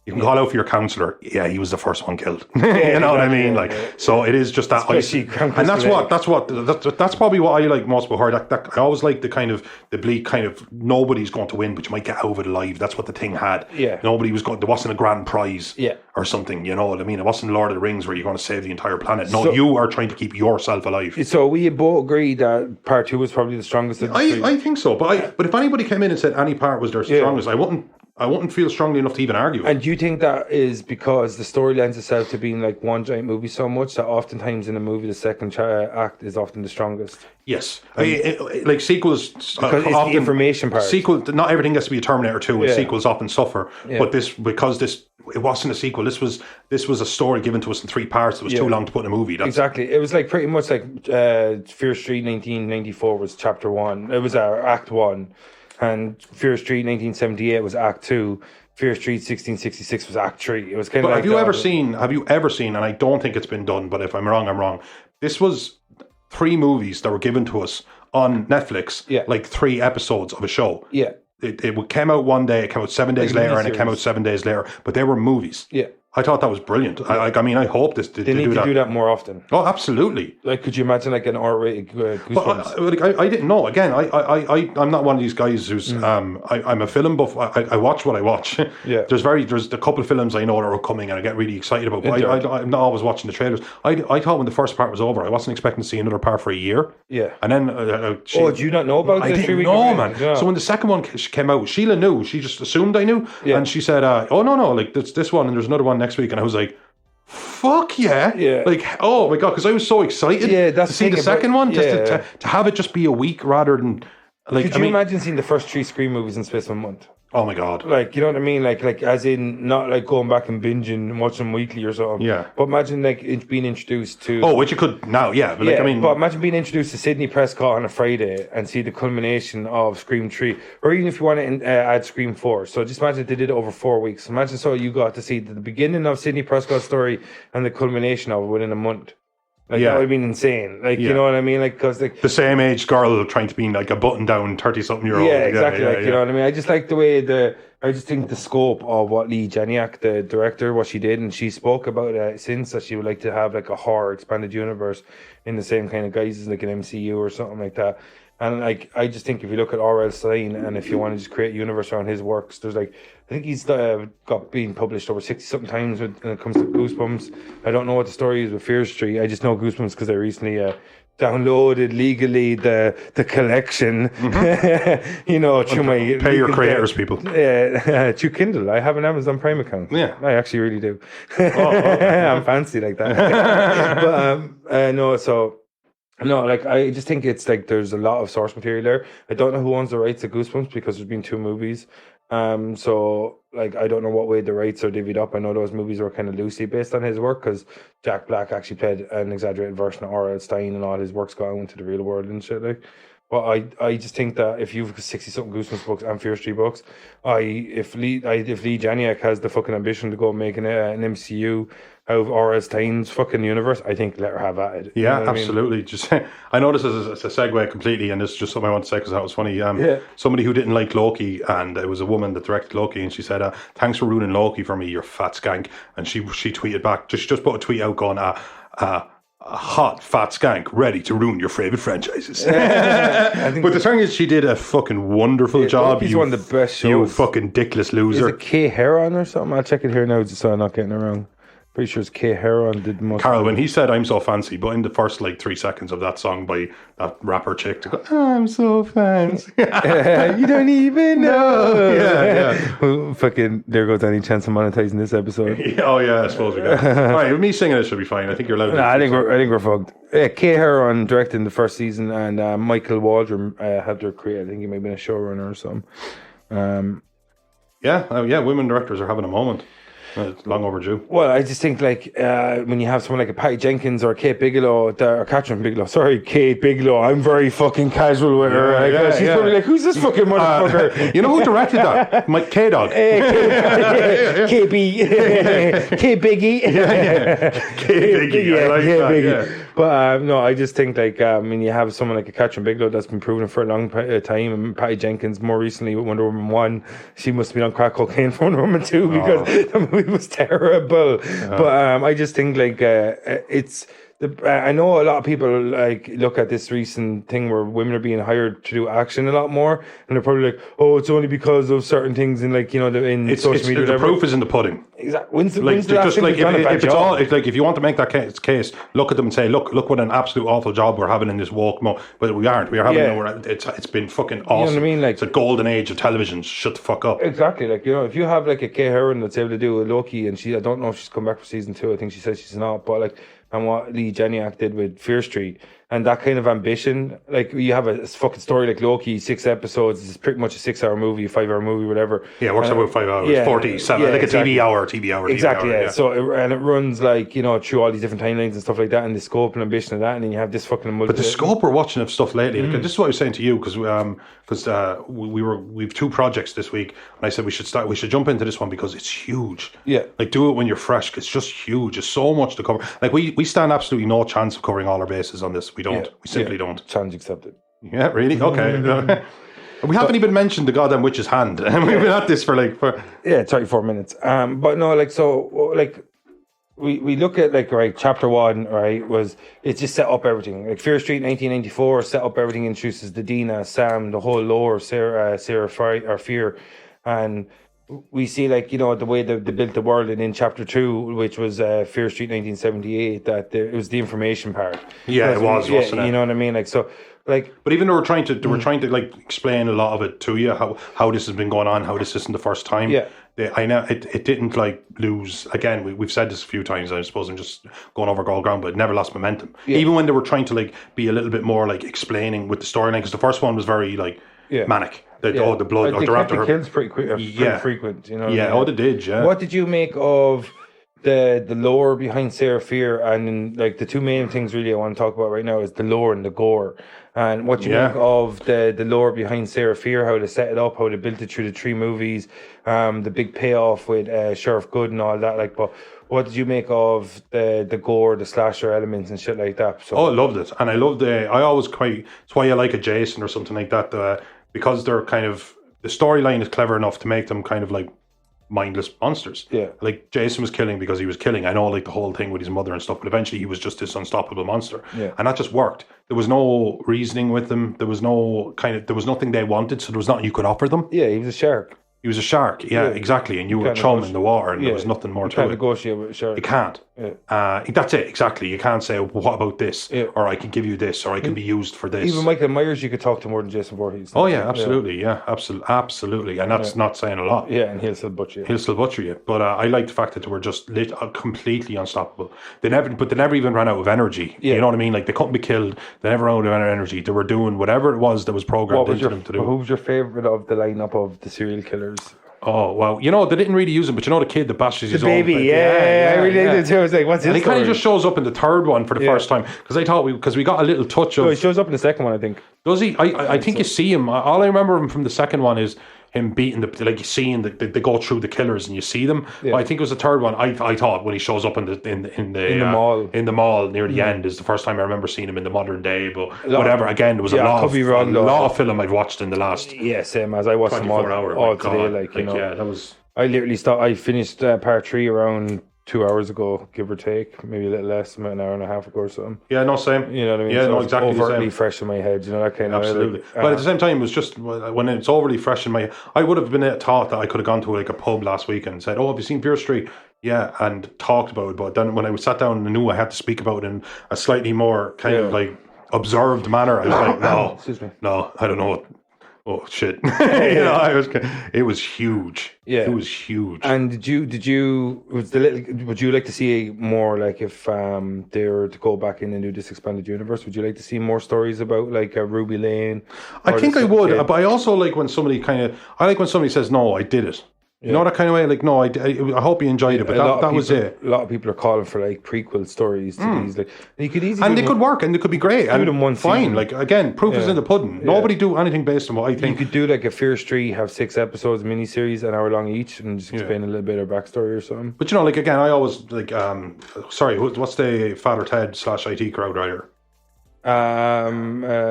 You can call out for your counsellor. Yeah, he was the first one killed. You know what I mean? So it is just that and that's probably what I like most about horror. That I always like the bleak kind of nobody's going to win, but you might get out of it alive. That's what the thing had. Yeah. Nobody was going. There wasn't a grand prize. Yeah. Or something. You know what I mean? It wasn't Lord of the Rings where you're going to save the entire planet. No, you are trying to keep yourself alive. So we both agree that part 2 was probably the strongest. I think so, but if anybody came in and said any part was their strongest, I wouldn't I wouldn't feel strongly enough to even argue it. And do you think that is because the story lends itself to being like one giant movie so much that oftentimes in a movie the second act is often the strongest? Yes, like sequels. Because it's the information part. Sequel, not everything has to be a Terminator 2, and Yeah. sequels often suffer. Yeah. But it wasn't a sequel. This was a story given to us in 3 parts. It was too long to put in a movie. Exactly. It was like pretty much like Fear Street 1994 was chapter 1. It was act 1. And Fear Street 1978 was act 2. Fear Street 1666 was act 3. It was kind of like... Have you ever seen, and I don't think it's been done, but if I'm wrong, I'm wrong. This was 3 movies that were given to us on Netflix, like 3 episodes of a show. Yeah. It came out one day, it came out 7 days later, and it came out 7 days later. But they were movies. Yeah. I thought that was brilliant. I hope they need to do that more often. Oh, absolutely. Like, could you imagine like an R-rated Goosebumps? But I didn't know. Again, I'm not one of these guys who's I'm a film buff. I watch what I watch. Yeah. There's a couple of films I know that are coming and I get really excited about. But I'm not always watching the trailers. I thought when the first part was over, I wasn't expecting to see another part for a year. Yeah. And then do you not know about the 3 week? No, man. Yeah. So when the second one came out, Sheila knew. She just assumed I knew, and she said, "Oh no, like this one, and there's another one next week." And I was like, fuck yeah. Like, oh my God, because I was so excited to see the second one, just to have it just be a week rather than like. Could you imagine seeing the first 3 Scream movies in space of a month? Oh my God. Like, you know what I mean? Like as in not like going back and binging and watching them weekly or something. Yeah. But imagine like it being introduced to... Oh, which you could now, yeah. But, but imagine being introduced to Sidney Prescott on a Friday and see the culmination of Scream 3. Or even if you want to add Scream 4. So just imagine if they did it over 4 weeks. Imagine you got to see the beginning of Sidney Prescott's story and the culmination of it within a month. Like, that would have been insane. Like, you know what I mean? Like, because like the same age girl trying to be like a button down 30-something-year-old. Yeah, exactly. You know what I mean? I just like the way I just think the scope of what Lee Janiak, the director, what she did, and she spoke about it since that she would like to have like a horror expanded universe in the same kind of guise as like an MCU or something like that. And like, I just think if you look at R.L. Sane and if you want to just create a universe around his works, there's like, I think he's got being published over 60-something times when it comes to Goosebumps. I don't know what the story is with Fear Street. I just know Goosebumps because I recently downloaded legally the collection, you know, through my... Pay your creators, people. Through Kindle. I have an Amazon Prime account. Yeah. I actually really do. I'm fancy like that. But, no, so... No, like, I just think it's like there's a lot of source material there. I don't know who owns the rights to Goosebumps because there's been 2 movies. So, like, I don't know what way the rights are divvied up. I know those movies were kind of loosely based on his work because Jack Black actually played an exaggerated version of R.L. Stein and all his works got out into the real world and shit, like. But I just think that if you've 60-something Goosebumps books and Fear Street books, if Lee Janiak has the fucking ambition to go make an MCU out of R.L. Stein's fucking universe, I think let her have at it. Yeah, you know absolutely. I mean? Just I know this is a segue completely, and this is just something I want to say because that was funny. Somebody who didn't like Loki, and it was a woman that directed Loki, and she said, "Thanks for ruining Loki for me, you fat skank." And she tweeted back, just put a tweet out going, a hot fat skank ready to ruin your favorite franchises. But the thing is, she did a fucking wonderful job. He's one of the best shows. You fucking dickless loser. Is it Kay Heron or something? I'll check it here now just so I'm not getting it wrong. Pretty sure it's Kay Heron did most. Carl, when he said "I'm so fancy," but in the first like 3 seconds of that song by that rapper chick to go, "I'm so fancy," you don't even know. Yeah. Well, fucking, there goes any chance of monetizing this episode. Oh yeah, I suppose we got. All right, with me singing it should be fine. I think you're allowed. I think we're fucked. Kay Heron directed the first season, and Michael Waldron helped her create. I think he may have been a showrunner or something. Women directors are having a moment. It's long overdue. Well, I just think like when you have someone like a Patty Jenkins or Kate Bigelow, or Catherine Bigelow. Sorry, Kate Bigelow. I'm very fucking casual with her. She's probably like, "Who's this fucking motherfucker?" You know who directed that? Mike K-Dog. KB. K Biggie. K Biggie. I like that. Biggie. Yeah. But no, I just think like when you have someone like a Catherine Bigelow that's been proven for a long time, and Patty Jenkins more recently with Wonder Woman 1, she must have been on crack cocaine for Wonder Woman 2 because the movie was terrible. But I just think like it's. I know a lot of people like look at this recent thing where women are being hired to do action a lot more, and they're probably like, "Oh, it's only because of certain things in like in social media." The proof is in the pudding. Exactly. When's the Like, last just time like we've done a bad if it's job? all, it's like if you want to make that case, look at them and say, look what an absolute awful job we're having in this woke mo. But we aren't. We are having. Yeah. It's been fucking awesome. You know what I mean? Like, it's a golden age of television. Shut the fuck up. exactly. Like, you know, if you have like a Kay Heron that's able to do a Loki, and I don't know if she's come back for season 2. I think she says she's not. But like, and what Lee Janiak did with Fear Street, and that kind of ambition, like you have a fucking story like Loki, 6 episodes. It's pretty much a 6-hour movie, 5-hour movie, whatever. Yeah, it works about 5 hours, yeah, 47, like exactly. a TV hour. Exactly, TV hour, yeah. So it runs like, you know, through all these different timelines and stuff like that, and the scope and ambition of that, and then you have this fucking. But the scope we're watching of stuff lately, like, this is what I was saying to you, because we've 2 projects this week, and I said we should jump into this one because it's huge. Yeah. Like, do it when you're fresh. 'Cause it's just huge. There's so much to cover. Like, we stand absolutely no chance of covering all our bases on this. We don't. We simply don't. Challenge accepted. Yeah, really? Okay. We haven't even mentioned the goddamn witch's hand. We've been at this for 34 minutes. But no, like, so, like, we look at, like, right, chapter 1, right, it just set up everything. Like, Fear Street 1994 set up everything, introduces the Dina, Sam, the whole lore of Sarah Fright, or Fear. And we see, like, you know, the way they built the world, and in chapter 2, which was Fear Street 1978, that it was the information part. Yeah, it was, wasn't it? You know what I mean? Like, so, like, but even they were trying to like explain a lot of it to you, how this has been going on, how this isn't the first time. Yeah. I know it didn't like lose. Again, we've said this a few times. I suppose I'm just going over gold ground, but it never lost momentum. Yeah. Even when they were trying to like be a little bit more like explaining with the storyline, because the first one was very like manic. The blood, they or kept the kills pretty quick, pretty frequent. You know. Yeah. What I mean? They did. Yeah. What did you make of the lore behind Sarah Fear? And like the 2 main things really I want to talk about right now is the lore and the gore. And what you make of the lore behind Sarah Fear, how they set it up, how they built it through the 3 movies, the big payoff with Sheriff Good and all that. Like, but what did you make of the gore, the slasher elements and shit like that? So, I loved it, and I loved it's why I like a Jason or something like that, because they're kind of, the storyline is clever enough to make them kind of like mindless monsters. Yeah. Like, Jason was killing because he was killing. I know, like, the whole thing with his mother and stuff, but eventually he was just this unstoppable monster. Yeah. And that just worked. There was no reasoning with them. There was nothing they wanted, so there was nothing you could offer them. Yeah, he was a shark. He was a shark, yeah. Exactly. And you were chum in the water, and there was nothing more to it. You can't negotiate with a shark. You can't. Yeah. That's it, exactly. You can't say, well, what about this? Yeah. Or I can give you this, or I can be used for this. Even Michael Myers, you could talk to more than Jason Voorhees. Oh, yeah, absolutely. Yeah, absolutely. And that's not saying a lot. Yeah, and he'll still butcher you. But I like the fact that they were just completely unstoppable. They never even ran out of energy. Yeah. You know what I mean? Like, they couldn't be killed. They never ran out of energy. They were doing whatever it was that was programmed into them to do. Who was your favourite of the lineup of the serial killers? Oh, well, you know, they didn't really use him, but you know the kid that bashes his baby, own... I really did too. I was like, what's his And he kind of story? just shows up in the 3rd one for the first time, because I thought because we got a little touch of... No, he shows up in the 2nd one, I think. Does he? I think you see him. All I remember him from the 2nd one is him beating you seeing they go through the killers and you see them. Yeah. But I think it was the 3rd one. I thought when he shows up in the mall near the end is the first time I remember seeing him in the modern day. But whatever. Again, there was a lot of film I'd watched in the last. Yeah, same as I watched them all today. Like, you know, yeah, that was. I literally I finished part 3 around 2 hours ago, give or take, maybe a little less, about an hour and a half ago or something. Yeah, no, same. You know what I mean? Yeah, so no, exactly. Overtly fresh in my head, you know, that kind of. Absolutely. But at the same time, it was just when it's overly fresh in my. I would have been taught that I could have gone to like a pub last week and said, "Oh, have you seen Fear Street?" Yeah, and talked about it. But then when I sat down and I knew I had to speak about it in a slightly more kind of like observed manner, I was like, "No, excuse me, no, I don't know what." Oh shit! You know, it was huge. Yeah, it was huge. And would you like to see more, like, if they were to go back in and do this expanded universe? Would you like to see more stories about like Ruby Lane? I think I would, but I also like when somebody says, "No, I did it." You know, that kind of way, like, no, I hope you enjoyed it, but that was it. A lot of people are calling for like prequel stories to these, like, you could easily, and they could work, and they could be great, and them one fine. season. Like, again, proof is in the pudding. Nobody do anything based on what I think. You could do like a Fear Street, have 6 episodes, miniseries, an hour long each, and just explain a little bit of backstory or something. But you know, like, again, I always like, sorry, what's the Father Ted / IT crowd writer? Hanlon.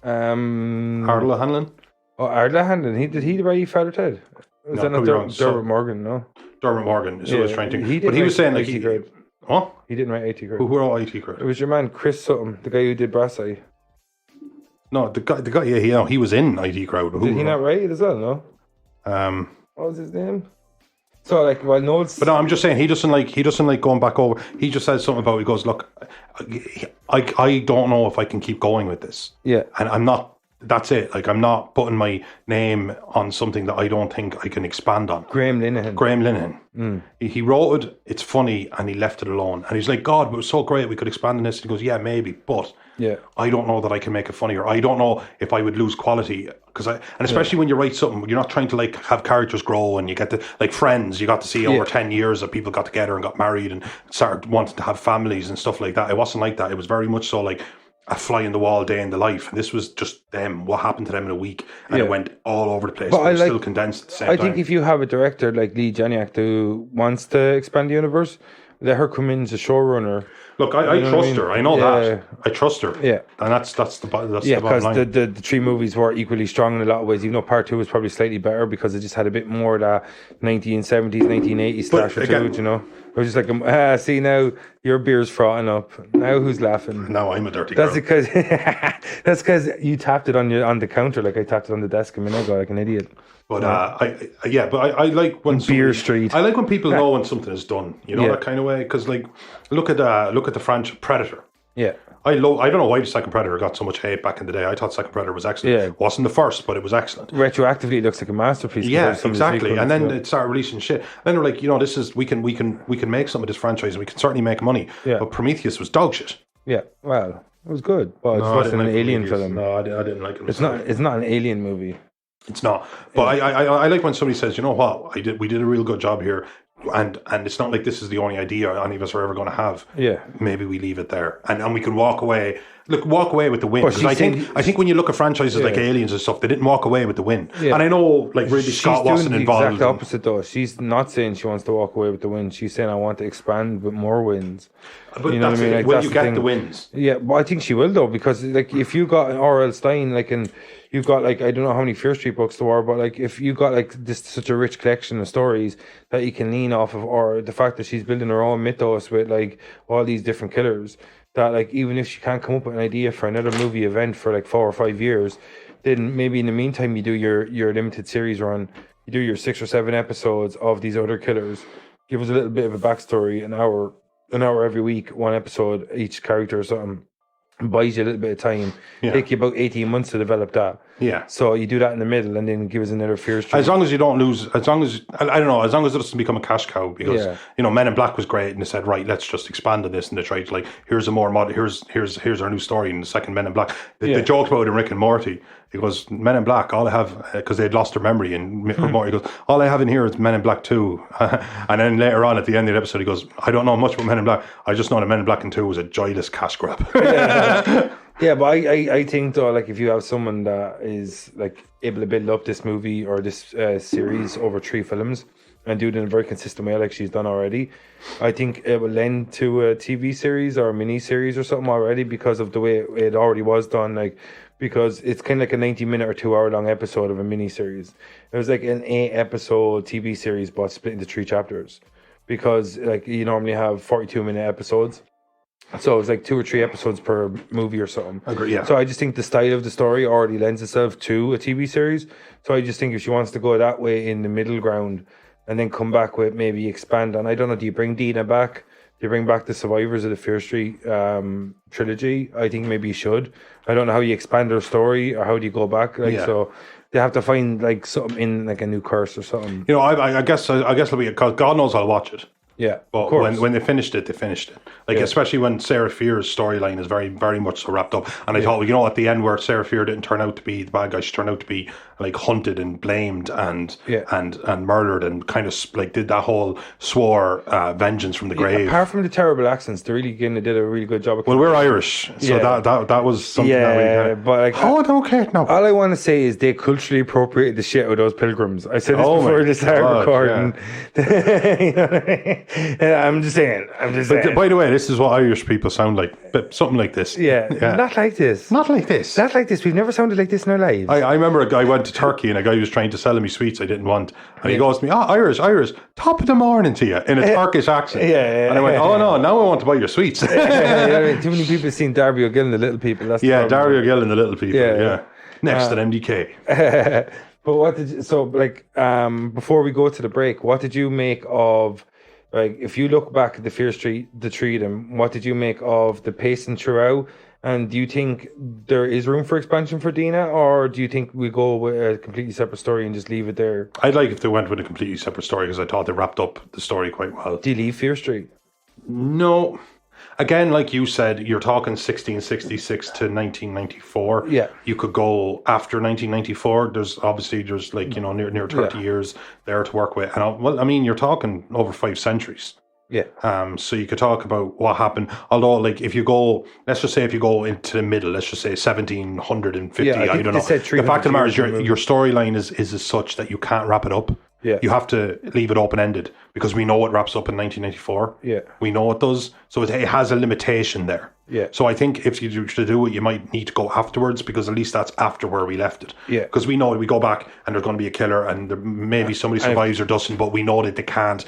Ardla Hanlon. Oh, Ardla Hanlon. Did he write Father Ted? Was that not Dermot Morgan? No. Dermot Morgan is who I was trying to think. But he was saying like What? He didn't write IT Crowd. Who wrote IT Crowd? It was your man Chris Sutton, the guy who did Brass Eye. No, the guy. Yeah, he was in IT Crowd. Did he not write it as well? No. What was his name? So like, well, Noel's. But no, I'm just saying he doesn't like going back over. He just says something about. He goes, look, I don't know if I can keep going with this. Yeah. And I'm not. That's it. Like, I'm not putting my name on something that I don't think I can expand on. Graham Linehan. He wrote it. It's funny, and he left it alone. And he's like, God, it was so great. We could expand on this. And he goes, yeah, maybe, but I don't know that I can make it funnier. I don't know if I would lose quality and especially when you write something, you're not trying to like have characters grow, and you get to like Friends. You got to see over 10 years that people got together and got married and started wanting to have families and stuff like that. It wasn't like that. It was very much so like a fly in the wall day in the life. And this was just them, what happened to them in a week, and it went all over the place. But it was still condensed at the same time. I think if you have a director like Lee Janiak who wants to expand the universe, let her come in as a showrunner. Look, I trust her. I know that. I trust her. Yeah. And that's the bottom line. Because the three movies were equally strong in a lot of ways, even though part 2 was probably slightly better because it just had a bit more of that 1970s, 1980s slasher to it, you know? It was just like, see now, your beer's frothing up. Now who's laughing? Now I'm a dirty girl. That's because you tapped it on the counter like I tapped it on the desk a minute ago like an idiot. But I like when Beer Street. I like when people know when something is done. You know that kind of way, because like look at the franchise Predator. Yeah. I don't know why the second Predator got so much hate back in the day. I thought second Predator was excellent. Yeah. It wasn't the first, but it was excellent. Retroactively, it looks like a masterpiece. Yeah, exactly. And then it started releasing shit. Then they're like, this is we can make some of this franchise and we can certainly make money. Yeah. But Prometheus was dog shit. Yeah. Well, it was good, but it wasn't an alien film. No, I didn't like it. It's not an alien movie. It's not. But I like when somebody says, you know what, we did a real good job here. And it's not like this is the only idea any of us are ever going to have. Yeah. Maybe we leave it there. And we can walk away. Walk away with the win. Because I think when you look at franchises like Aliens and stuff, they didn't walk away with the win. Yeah. And I know like Ridley Scott wasn't involved. She's doing the exact opposite though. She's not saying she wants to walk away with the win. She's saying I want to expand with more wins. But you know what I mean? Like, when you get the wins. Yeah, but I think she will though, because like if you got an R.L. Stine, like, and you've got like, I don't know how many Fear Street books there are, but like if you got like this such a rich collection of stories that you can lean off of, or the fact that she's building her own mythos with like all these different killers, that like even if she can't come up with an idea for another movie event for like 4 or 5 years, then maybe in the meantime you do your limited series run, you do your 6 or 7 episodes of these other killers, give us a little bit of a backstory, an hour every week, 1 episode each character or something. Buys you a little bit of time. Take you about 18 months to develop that. Yeah. So you do that in the middle and then give us another Fear Street. As long as you don't lose, as long as I don't know, as long as it doesn't become a cash cow, because Men in Black was great and they said, right, let's just expand on this, and they tried to like, here's a more mod, here's our new story in the second Men in Black. They joked about it in Rick and Morty. He goes, Men in Black, all I have, because they'd lost their memory, and Morty goes, all I have in here is Men in Black 2. And then later on at the end of the episode, he goes, I don't know much about Men in Black. I just know that Men in Black 2 was a joyless cash grab. Yeah, but I think though, like if you have someone that is like able to build up this movie or this series over 3 films and do it in a very consistent way like she's done already, I think it will lend to a TV series or a mini series or something already, because of the way it already was done. Like, because it's kind of like a 90-minute or 2-hour long episode of a mini series. It was like an 8-episode TV series but split into 3 chapters, because like you normally have 42-minute episodes. So it's like 2 or 3 episodes per movie or something. Agree, yeah. So I just think the style of the story already lends itself to a TV series. So I just think if she wants to go that way in the middle ground and then come back with maybe expand on, I don't know, do you bring Dina back? Do you bring back the survivors of the Fear Street trilogy? I think maybe you should. I don't know how you expand her story or how do you go back. So they have to find like something in like a new curse or something. You know, I guess it'll be, because God knows I'll watch it. Yeah, but when they finished it, they finished it. Like, especially when Sarah Fear's storyline is very, very much so wrapped up. And I thought, you know, at the end where Sarah Fear didn't turn out to be the bad guy, she turned out to be like hunted and blamed and murdered, and kind of like did that whole swore vengeance from the grave. Apart from the terrible accents, they really did a really good job. Well, we're Irish, so that was something that we but like, I don't care. No, all I want to say is they culturally appropriated the shit out of those pilgrims. I said this before they started recording. Yeah. You know what I mean? I'm just saying. But by the way, this is what Irish people sound like. But something like this. Yeah. Not like this. Not like this. Not like this. We've never sounded like this in our lives. I remember a guy went to Turkey and a guy was trying to sell me sweets I didn't want. And he goes to me, Irish, top of the morning to you, in a Turkish accent. And I went, oh no, now I want to buy your sweets. Too many people have seen Darby O'Gill and the Little People. That's Darby O'Gill and the Little People. Yeah. Next at MDK. But what did you, so like before we go to the break, what did you make of, like, if you look back at the Fear Street, the three of them, what did you make of the pacing throughout? And do you think there is room for expansion for Dina, or do you think we go with a completely separate story and just leave it there? I'd like if they went with a completely separate story, because I thought they wrapped up the story quite well. Do you leave Fear Street? No. Again, like you said, you're talking 1666 to 1994. Yeah. You could go after 1994. There's like, you know, near 30 years there to work with. And well, I mean, you're talking over 5 centuries. Yeah. So you could talk about what happened. Although, like, if you go, let's just say if you go into the middle, let's just say 1750, Yeah, I I think don't they know. said The fact of the matter is years your storyline is as such that you can't wrap it up. Yeah. You have to leave it open-ended, because we know it wraps up in 1994. Yeah. We know it does. So it has a limitation there. Yeah. So I think if you do it, you might need to go afterwards, because at least that's after where we left it. Yeah. Because we know we go back and there's going to be a killer, and there, maybe somebody survives or doesn't, but we know that they can't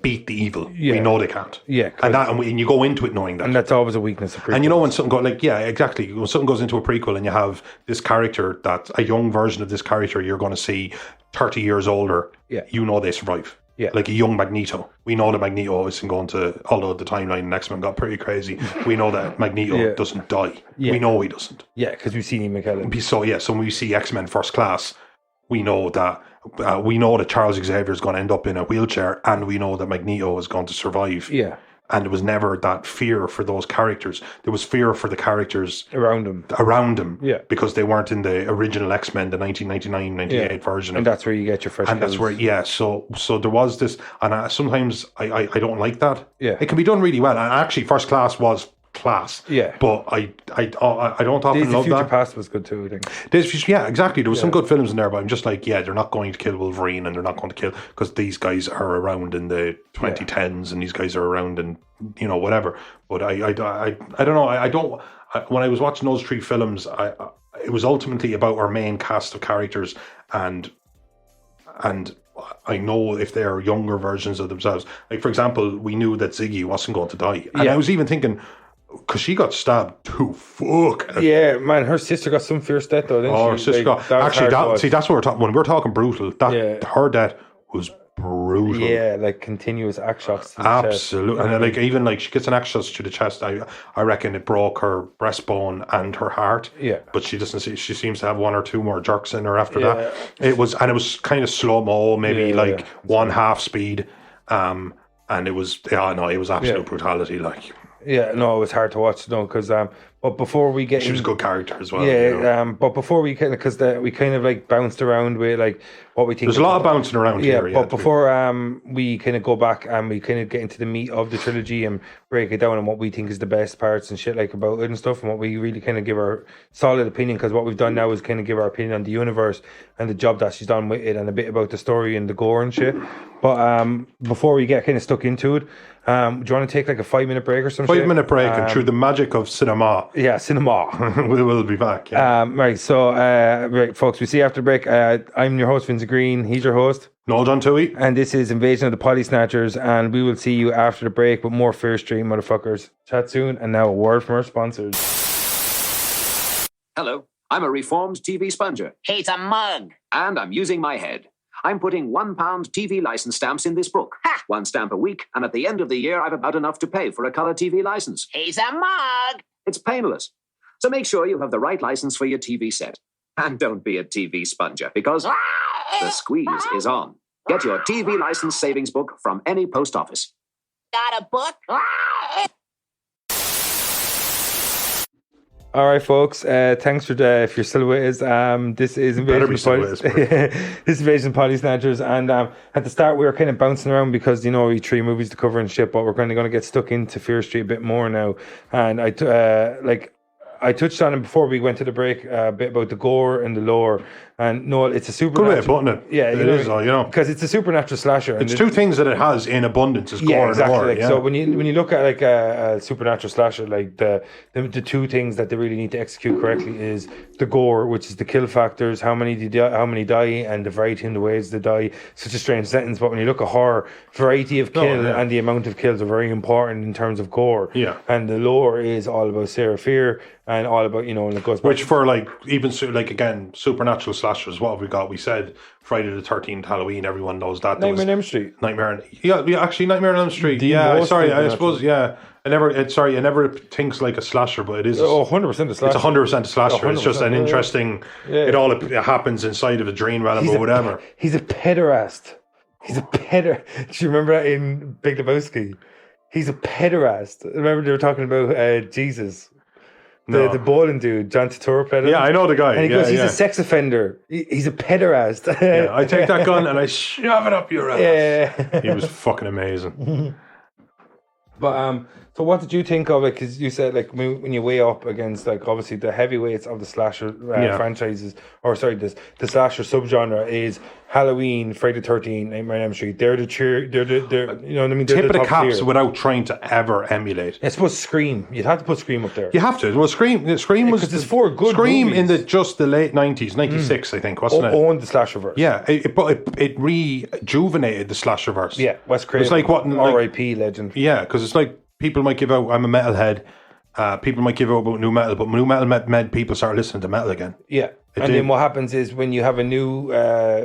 beat the evil. Yeah. We know they can't. Yeah, And you go into it knowing that. And that's always a weakness of prequels. And you know when something goes, like, yeah, exactly. When something goes into a prequel and you have this character, that's a young version of this character you're going to see 30 years older, Yeah. you know they survive. Yeah. Like a young Magneto. We know that Magneto isn't going to, although the timeline in X-Men got pretty crazy, we know that Magneto Yeah. doesn't die. Yeah. We know he doesn't. Yeah, because we've seen Ian McKellen. So, yeah, so when we see X-Men First Class, we know that Charles Xavier is going to end up in a wheelchair, and we know that Magneto is going to survive. Yeah. And there was never that fear for those characters. There was fear for the characters Around him. Yeah. Because they weren't in the original X-Men, the 1999, 98 version. And that's where you get your fresh And that's kills. where, so there was this, and sometimes I don't like that. Yeah. It can be done really well. And actually, First Class was class. Yeah. But I don't often Days of love Future that. Past was good too, I think. Yeah, exactly. There was some good films in there, but I'm just like, yeah, they're not going to kill Wolverine, and they're not going to kill, because these guys are around in the 2010s, and these guys are around in, you know, whatever. But I don't know. When I was watching those 3 films, it was ultimately about our main cast of characters, and I know if they're younger versions of themselves. Like, for example, we knew that Ziggy wasn't going to die, and I was even thinking, because she got stabbed to fuck. Yeah, man, her sister got some fierce death though, didn't she? Her sister got, actually, that's what we're talking, when we're talking brutal, her death was brutal. Yeah, like continuous axe shots to the Absolutely. chest. And like, even like, she gets an axe shot to the chest, I reckon it broke her breastbone and her heart. Yeah. But she seems to have 1 or 2 more jerks in her after that. It was kind of slow-mo, maybe 1/2 speed. And it was absolute brutality, like. Yeah, no, it was hard to watch, because but before we get, she was a good character as well. Yeah, you know? but before we because we kind of like bounced around with like what we think. There's a lot of bouncing around here. Yeah, but before we kind of go back and we kind of get into the meat of the trilogy and break it down and what we think is the best parts and shit like about it and stuff, and what we really kind of give our solid opinion, because what we've done now is kind of give our opinion on the universe and the job that she's done with it, and a bit about the story and the gore and shit. But before we get kind of stuck into it, do you want to take like a 5-minute break or something? 5-minute break, and through the magic of cinema. Yeah, cinema. we will be back. Yeah. Right, so, right, folks, we see you after the break. I'm your host, Vince Green. He's your host. Noel John Tui. And this is Invasion of the Potty Snatchers, and we will see you after the break with more Fear Street, motherfuckers. Chat soon, and now a word from our sponsors. Hello, I'm a reformed TV sponger, He's a mug. and I'm using my head. I'm putting £1 TV license stamps in this book. Ha! 1 stamp a week, and at the end of the year, I've about enough to pay for a colour TV license. He's a mug. It's painless. So make sure you have the right license for your TV set. And don't be a TV sponger, because the squeeze is on. Get your TV license savings book from any post office. Got a book? All right, folks. Thanks for if you're still with us. This is Invasion of Potty Snatchers, and at the start we were kind of bouncing around because we 3 movies to cover and shit, but we're kind of going to get stuck into Fear Street a bit more now. And I touched on it before we went to the break, a bit about the gore and the lore. And Noel, it's a supernatural. Good way of putting it. Yeah, it is, because it's a supernatural slasher. It's 2 things that it has in abundance: is gore and horror. So when you look at like a supernatural slasher, like the 2 things that they really need to execute correctly is the gore, which is the kill factors, how many die, and the variety in the ways they die. Such a strange sentence, but when you look at horror, variety of kill and the amount of kills are very important in terms of gore. Yeah. And the lore is all about Sarah Fear and all about, you know, and it goes back. Which for like even like again supernatural slashers, what have we got? We said Friday the 13th, Halloween. Everyone knows that. Nightmare on Elm Street. Actually Nightmare on Elm Street. The Yeah, most sorry, I supernatural. suppose. Yeah, I never thinks like a slasher, but it is. 100% a slasher. It's 100% a slasher. It's just 100%, an interesting. Yeah. It happens inside of a dream realm or whatever. He's a pederast. He's a peder. Do you remember that in Big Lebowski? He's a pederast. Remember they were talking about Jesus. The bowling dude, John Turturro played him. Yeah, I know the guy. And he goes, he's a sex offender. He's a pederast. Yeah, I take that gun and I shove it up your ass. Yeah. He was fucking amazing. But so what did you think of it? Because you said like when you weigh up against like obviously the heavyweights of the slasher franchises, or sorry, the slasher subgenre is Halloween, Friday the 13th, Nightmare on Elm Street. They're you know what I mean? They're Tip of the top caps tier. without trying to ever emulate. I suppose Scream. You'd have to put Scream up there. You have to. Well, Scream was there's 4 good Scream movies. in the late 90s, 96, I think, wasn't it? Owned the slasherverse. Yeah, it rejuvenated the slasherverse. Yeah, Wes Craven. It's like what R.I.P. legend. Yeah, because it's like people might give out. I'm a metalhead. People might give out about new metal, but new metal made people start listening to metal again. Yeah. Then what happens is when you have a new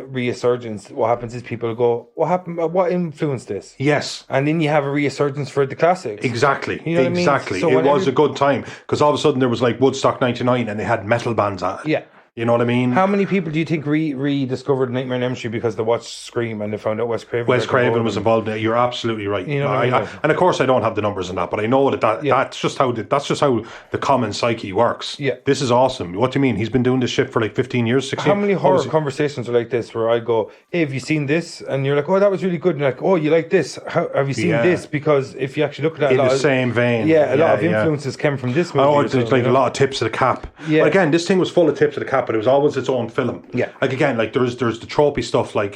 resurgence, what happens is people go, what happened? What influenced this? Yes. And then you have a resurgence for the classics. Exactly. You know what I mean? Exactly. So it was a good time because all of a sudden there was like Woodstock 99 and they had metal bands at it. Yeah. You know what I mean? How many people do you think rediscovered Nightmare on Elm Street because they watched Scream and they found out Wes Craven? Wes Craven was involved in it. You're absolutely right. You know what I mean? And of course, I don't have the numbers on that, but I know that's just how the common psyche works. Yeah. This is awesome. What do you mean? He's been doing this shit for like 15 years, 16 How many horror What was it? conversations are like this where I go, hey, have you seen this? And you're like, oh, that was really good. And you're like, oh, you like this? Have you seen this? Because if you actually look at it, In the same vein. a lot of influences came from this movie. Oh, or it's something, like you know? a lot of tips of the cap. Yeah. But again, this thing was full of tips of the cap, but it was always its own film. Yeah. Like again, like there's the tropey stuff like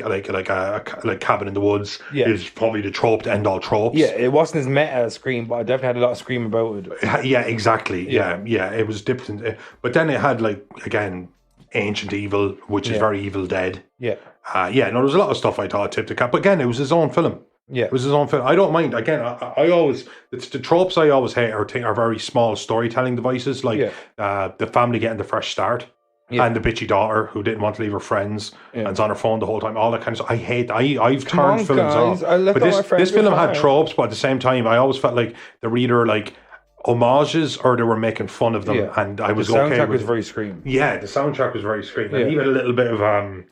Cabin in the Woods is probably the trope to end all tropes. Yeah, it wasn't as meta as Scream, but I definitely had a lot of Scream about it. Yeah, exactly. Yeah. It was dipped in, but then it had like again Ancient Evil, which is very Evil Dead. Yeah. There was a lot of stuff I thought tipped the cap, but again, it was his own film. Yeah. It was his own film. I don't mind. Again, I always, it's the tropes I always hate are very small storytelling devices, like the family getting the fresh start. Yeah. And the bitchy daughter who didn't want to leave her friends and's on her phone the whole time. All that kind of stuff. I hate. I've turned films off. But this film had tropes, but at the same time, I always felt like they were either like homages or they were making fun of them, and I was okay with. The soundtrack was very Scream. Yeah, the soundtrack was very Scream, and even a little bit of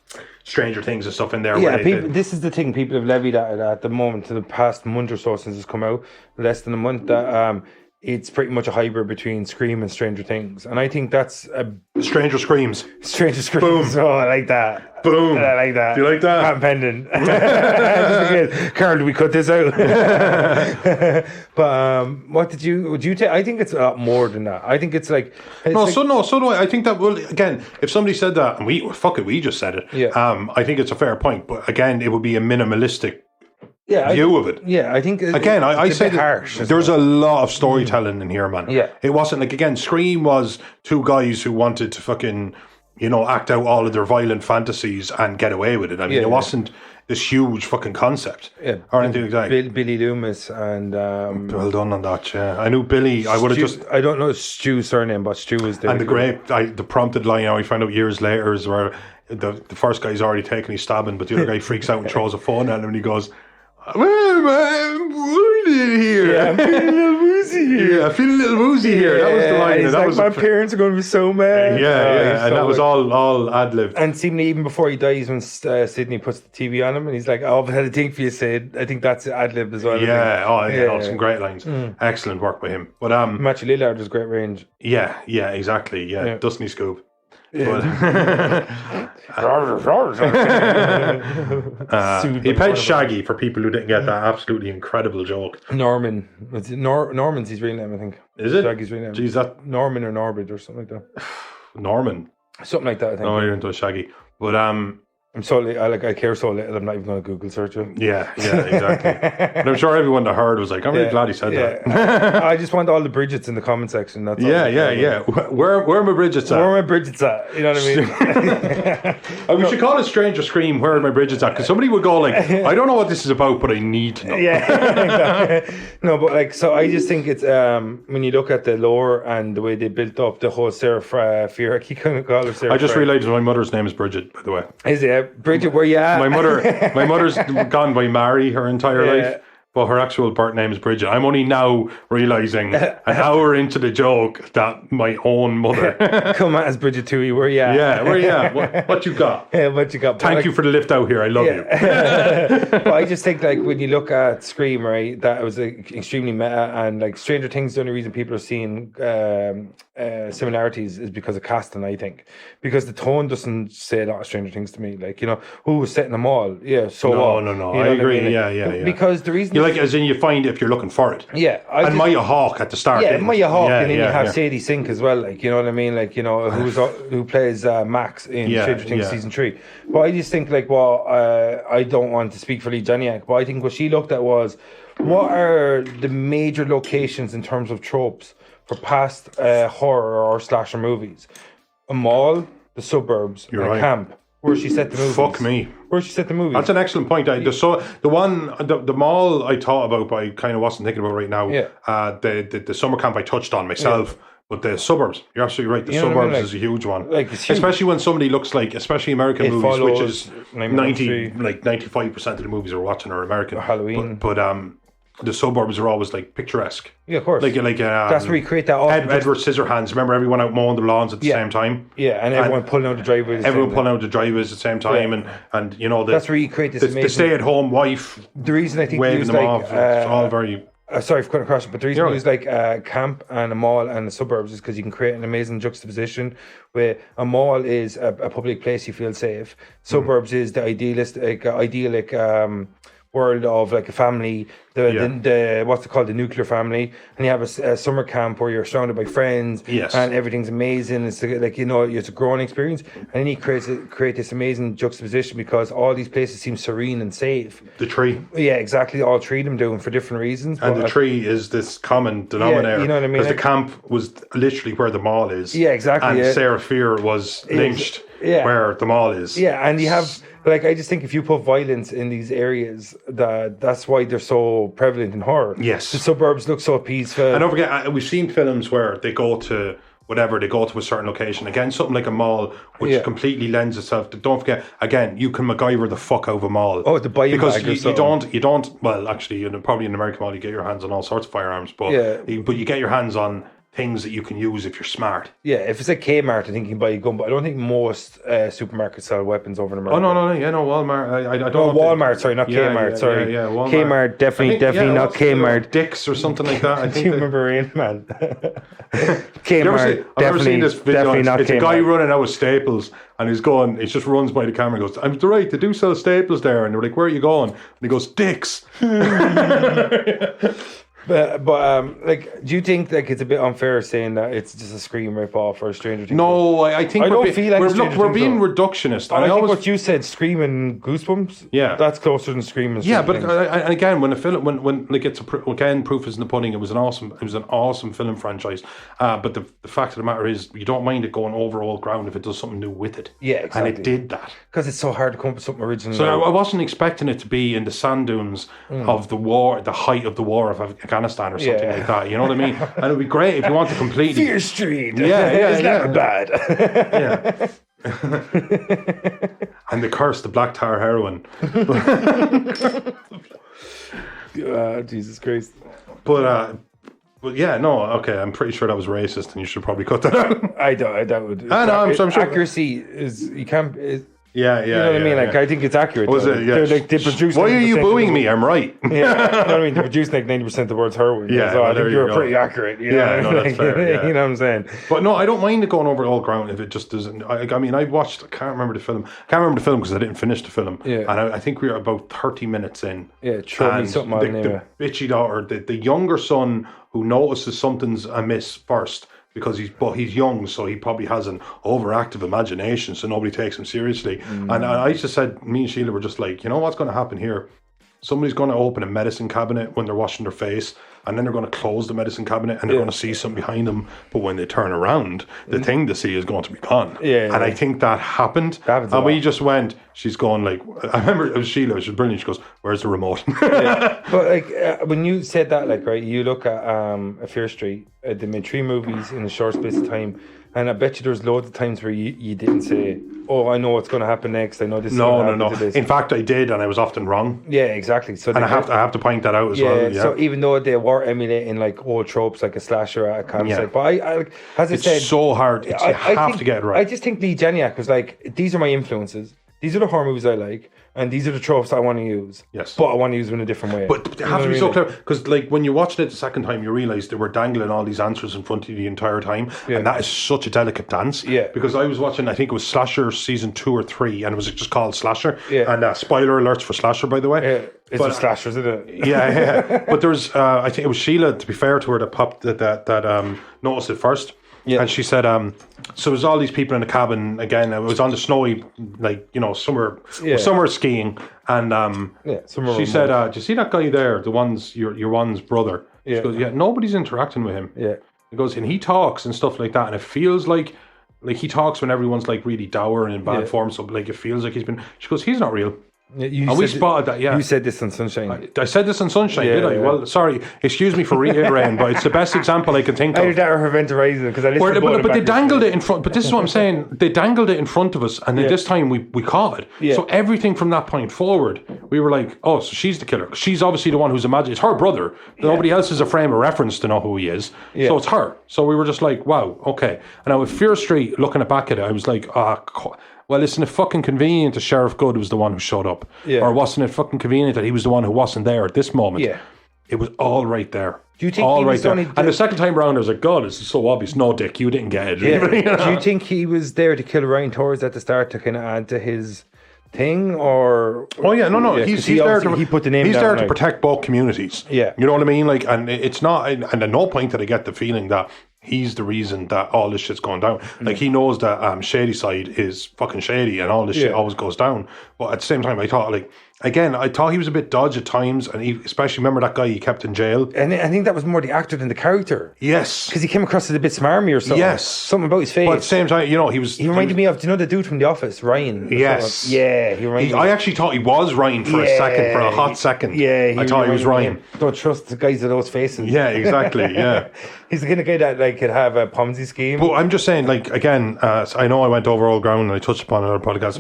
Stranger Things and stuff in there. Yeah, this is the thing. People have levied at it at the moment, to the past month or so since it's come out, less than a month, that it's pretty much a hybrid between Scream and Stranger Things. And I think that's a... Stranger Screams. Stranger Screams. Boom. Oh, I like that. Boom. I like that. Do you like that? Patent pending. Carl, do we cut this out? But what would you take? I think it's a lot more than that. I think it's like... So do I. I think that, well, again, if somebody said that, and we just said it. Yeah. I think it's a fair point. But again, it would be a minimalistic view of it. Yeah, I think again, I say that harsh, there's a lot of storytelling in here, man. Yeah, it wasn't like, again, Scream was two guys who wanted to fucking act out all of their violent fantasies and get away with it. I mean, it wasn't this huge fucking concept or anything like that. Billy Loomis and well done on that. Yeah, I knew Billy. I would have just. I don't know Stu's surname, but Stu is there. And the prompted line I found out years later is where the first guy's already taken his stabbing, but the other guy freaks out and throws a phone at him, and he goes, "Well, I'm woozy here. Yeah, I'm feeling a little woozy here. Yeah, I feel a little woozy here." That was the line. He's that like, was my parents are going to be so mad. And that was all ad-libbed. And seemingly even before he dies, when Sydney puts the TV on him, and he's like, "Oh, I've had a thing for you, Sid." I think that's ad-lib as well. Some great lines. Excellent work by him. But Matthew Lillard has great range. Yeah, exactly. Yeah, Dusty Scoop. Yeah. He played Shaggy, for people who didn't get that absolutely incredible joke. Norman. Norman's his real name, I think. Is it? Shaggy's real name. Jeez, that Norman or Norbert or something like that. Norman. Something like that, I think. No, you're into Shaggy. But I care so little. I'm not even going to Google search it. Yeah, exactly. But I'm sure everyone that heard was like, I'm really glad he said that. I just want all the Bridgets in the comment section. That's all. Yeah. Where are my Bridgets at? Where are my Bridgets at? You know what I mean? We should call it Stranger Scream, where are my Bridgets at? Because somebody would go like, I don't know what this is about, but I need to know. Yeah, exactly. No, but like, so I just think it's when you look at the lore and the way they built up the whole Sarah Fear, I keep calling her Sarah. I just realised my mother's name is Bridget, by the way. Is it Bridget? Where you at? My mother's gone by Mary her entire life, but her actual birth name is Bridget. I'm only now realising an hour into the joke that my own mother. Come at us, Bridget Toohey. Where you at? Yeah, where you at? What you got? Yeah, what you got? Thank you for the lift out here. I love you. But I just think like when you look at Scream, right, that was like, extremely meta, and like Stranger Things, the only reason people are seeing similarities is because of casting, I think, because the tone doesn't say a lot of Stranger Things to me. Like, you know, who was setting them all? Yeah, so No. You know I agree. I mean? Yeah. Because the reason You like, as in you find if you're looking for it. Yeah, and Maya Hawke at the start. Yeah, Maya Hawke, and then you have yeah. Sadie Sink as well. Like, you know what I mean? Like, you know, who plays Max in Stranger Things season 3. But I just think like, I don't want to speak for Lee Janiak, but I think what she looked at was what are the major locations in terms of tropes for past horror or slasher movies? A mall, the suburbs, and a camp. Where she set the movies. Fuck me. Where she set the movies. That's an excellent point. The mall I thought about, but I kind of wasn't thinking about right now. Yeah. The summer camp I touched on myself. Yeah. But the suburbs, you're absolutely right. The you know suburbs like, is a huge one. Like it's huge. Especially when somebody looks like, especially American It movies, follows, which is 95% of the movies we're watching are American. Or Halloween. But the suburbs are always like picturesque. Yeah, of course. That's where you create that. Edward Scissorhands. Remember everyone out mowing the lawns at the same time? Yeah, and everyone pulling out the driveways. Everyone pulling out the driveways at the same time, and you know that's where you create this amazing. The stay-at-home wife. The reason I think waving them off. It's all very. Sorry for cutting across it, but the reason we use like camp and a mall and the suburbs is because you can create an amazing juxtaposition where a mall is a public place you feel safe. Suburbs is the idyllic world of like a family, the what's it called, the nuclear family, and you have a summer camp where you're surrounded by friends, and everything's amazing. It's like, you know, it's a growing experience, and then you create this amazing juxtaposition because all these places seem serene and safe. The tree, exactly. All three of them do, and for different reasons. And the tree is this common denominator. You know what I mean? Because the camp was literally where the mall is. Yeah, exactly. And Sarah Fear was lynched where the mall is. Yeah, and you have. Like, I just think if you put violence in these areas, that's why they're so prevalent in horror. Yes. The suburbs look so peaceful. And don't forget, we've seen films where they go to a certain location. Again, something like a mall, which completely lends itself to, don't forget, again, you can MacGyver the fuck out of a mall. Oh, the buying because bag you don't, well, actually, probably in an American mall, you get your hands on all sorts of firearms, but you get your hands on things that you can use if you're smart. Yeah, if it's a Kmart, I think you can buy a gun, but I don't think most supermarkets sell weapons over in America. Oh, no, Walmart. I don't know. Walmart, sorry, not Kmart, sorry. Yeah, Walmart. Kmart, definitely not Kmart. Dick's or something like that. I think. Do you remember Rain Man? Kmart, I've never seen this video. Definitely not it's Kmart. A guy running out with Staples, and he just runs by the camera and goes, I'm right, they do sell Staples there. And they're like, where are you going? And he goes, Dick's. But like, do you think like it's a bit unfair saying that it's just a Scream rip-off or a Stranger Things? No, I think don't feel like we're being reductionist. I think what you said, Scream and Goosebumps, that's closer than Scream and Stranger Things. And again, when a film, when like it's again, proof is in the pudding. It was an awesome film franchise. But the fact of the matter is, you don't mind it going over old ground if it does something new with it. Yeah, exactly. And it did that because it's so hard to come up with something original. So I wasn't expecting it to be in the sand dunes of the war, the height of the war of Afghanistan or something like that. You know what I mean? And it would be great if you want to completely Fear Street. It's never bad. And the curse, the black tar heroin. Jesus Christ. But yeah, no, okay, I'm pretty sure that was racist, and you should probably cut that out. I would. I'm sure. Accuracy is you can't. Yeah. You know what I mean? Like, I think it's accurate. Was it? Yeah. They produce. Why are you booing me? I'm right. Yeah, you know what I mean? They produce like 90% of the world's heroin. Yeah, so I think you're pretty accurate. You know? No, that's fair. Yeah. You know what I'm saying? But no, I don't mind it going over all ground if it just doesn't. I mean, I can't remember the film. because I didn't finish the film. Yeah. And I think we were about 30 minutes in. Yeah, throw me something on the bitchy daughter, the younger son who notices something's amiss first, because he's young, so he probably has an overactive imagination, so nobody takes him seriously. And I just said, me and Sheila were just like, you know what's going to happen here? Somebody's going to open a medicine cabinet when they're washing their face, and then they're going to close the medicine cabinet, and they're going to see something behind them. But when they turn around, the thing they see is going to be gone. And I think that happened. And we just went, she's going like, I remember it was Sheila, she was brilliant. She goes, where's the remote? But like, when you said that, like, right, you look at Fear Street, they made 3 movies in a short space of time. And I bet you there's loads of times where you didn't say, oh, I know what's going to happen next. I know this is going to happen to this. In fact, I did, and I was often wrong. Yeah, exactly. So and I have to point that out as well. Yeah. So even though they were emulating like old tropes, like a slasher at a campsite, but I as I said, it's so hard. You have to get it right. I just think Lee Janiak was like, these are my influences. These are the horror movies I like, and these are the tropes I want to use. Yes. But I want to use them in a different way. But they have to be so clear, because like when you watched it the second time, you realise they were dangling all these answers in front of you the entire time, and that is such a delicate dance. Yeah. Because I was watching, I think it was Slasher season 2 or 3, and it was just called Slasher. Yeah. And spoiler alerts for Slasher, by the way. Yeah. It's a slasher, isn't it? Yeah. But there's, I think it was Sheila, to be fair to her, that popped that noticed it first. Yeah. And she said, so there's all these people in the cabin again. It was on the snowy, like, you know, summer skiing. And she said, do you see that guy there? The one's your one's brother. Yeah. She goes, yeah, nobody's interacting with him. Yeah. He goes, and he talks and stuff like that. And it feels like he talks when everyone's like really dour and in bad form. So like it feels like she goes, he's not real. Yeah, we spotted that, You said this on Sunshine. I said this on Sunshine, did I? Yeah. Well, sorry, excuse me for reiterating, but it's the best example I can think of. I did that or Event Horizon, because I listened to but they dangled it in front, but this is what I'm saying, they dangled it in front of us, and then this time we caught it. Yeah. So everything from that point forward, we were like, oh, so she's the killer. She's obviously the one who's imagined. It's her brother. Nobody else has a frame of reference to know who he is. Yeah. So it's her. So we were just like, wow, okay. And now with Fear Street, looking back at it, I was like, well, isn't it fucking convenient that Sheriff Good was the one who showed up? Yeah. Or wasn't it fucking convenient that he was the one who wasn't there at this moment? Yeah. It was all right there. Do you think all right there? And the second time around, I was like, God, this is so obvious. No, Dick, you didn't get it. Yeah. You know? Do you think he was there to kill Ryan Torres at the start to kind of add to his thing, or? Oh yeah, no. Yeah, he's there to put the name. He's down, there to protect both communities. Yeah, you know what I mean. Like, and it's not. And at no point did I get the feeling that he's the reason that all this shit's going down. Like, he knows that Shady Side is fucking shady, and all this shit always goes down. But at the same time, I thought, like, again, I thought he was a bit dodgy at times, and he, especially, remember that guy he kept in jail? And I think that was more the actor than the character. Yes. Because he came across as a bit smarmy or something. Yes. Something about his face. But at the same time, you know, he reminded me of, do you know the dude from The Office, Ryan? Yes. Yeah, he reminded me. I actually thought he was Ryan for a second, for a hot second. Yeah. I thought he was Ryan. Don't trust the guys with those faces. Yeah, exactly, yeah. He's the kind of guy that like could have a Ponzi scheme. But I'm just saying, like, again, I know I went over all ground and I touched upon another podcast.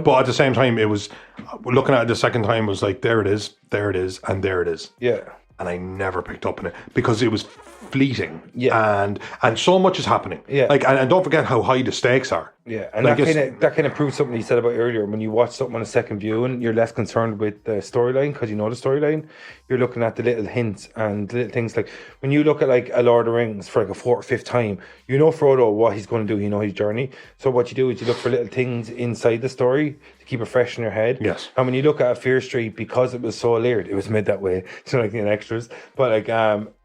But at the same time, it was, looking at it the second time, was like, there it is, and there it is. Yeah. And I never picked up on it because it was fleeting. Yeah. And so much is happening. Yeah. Like, and don't forget how high the stakes are. Yeah, and like that kind of proves something you said about earlier. When you watch something on a second viewing, you're less concerned with the storyline because you know the storyline. You're looking at the little hints and little things. Like when you look at like a Lord of the Rings for like a 4th or 5th time, you know Frodo what he's going to do. You know his journey. So what you do is you look for little things inside the story to keep it fresh in your head. Yes. And when you look at Fear Street, because it was so layered, it was made that way. So like in extras, but like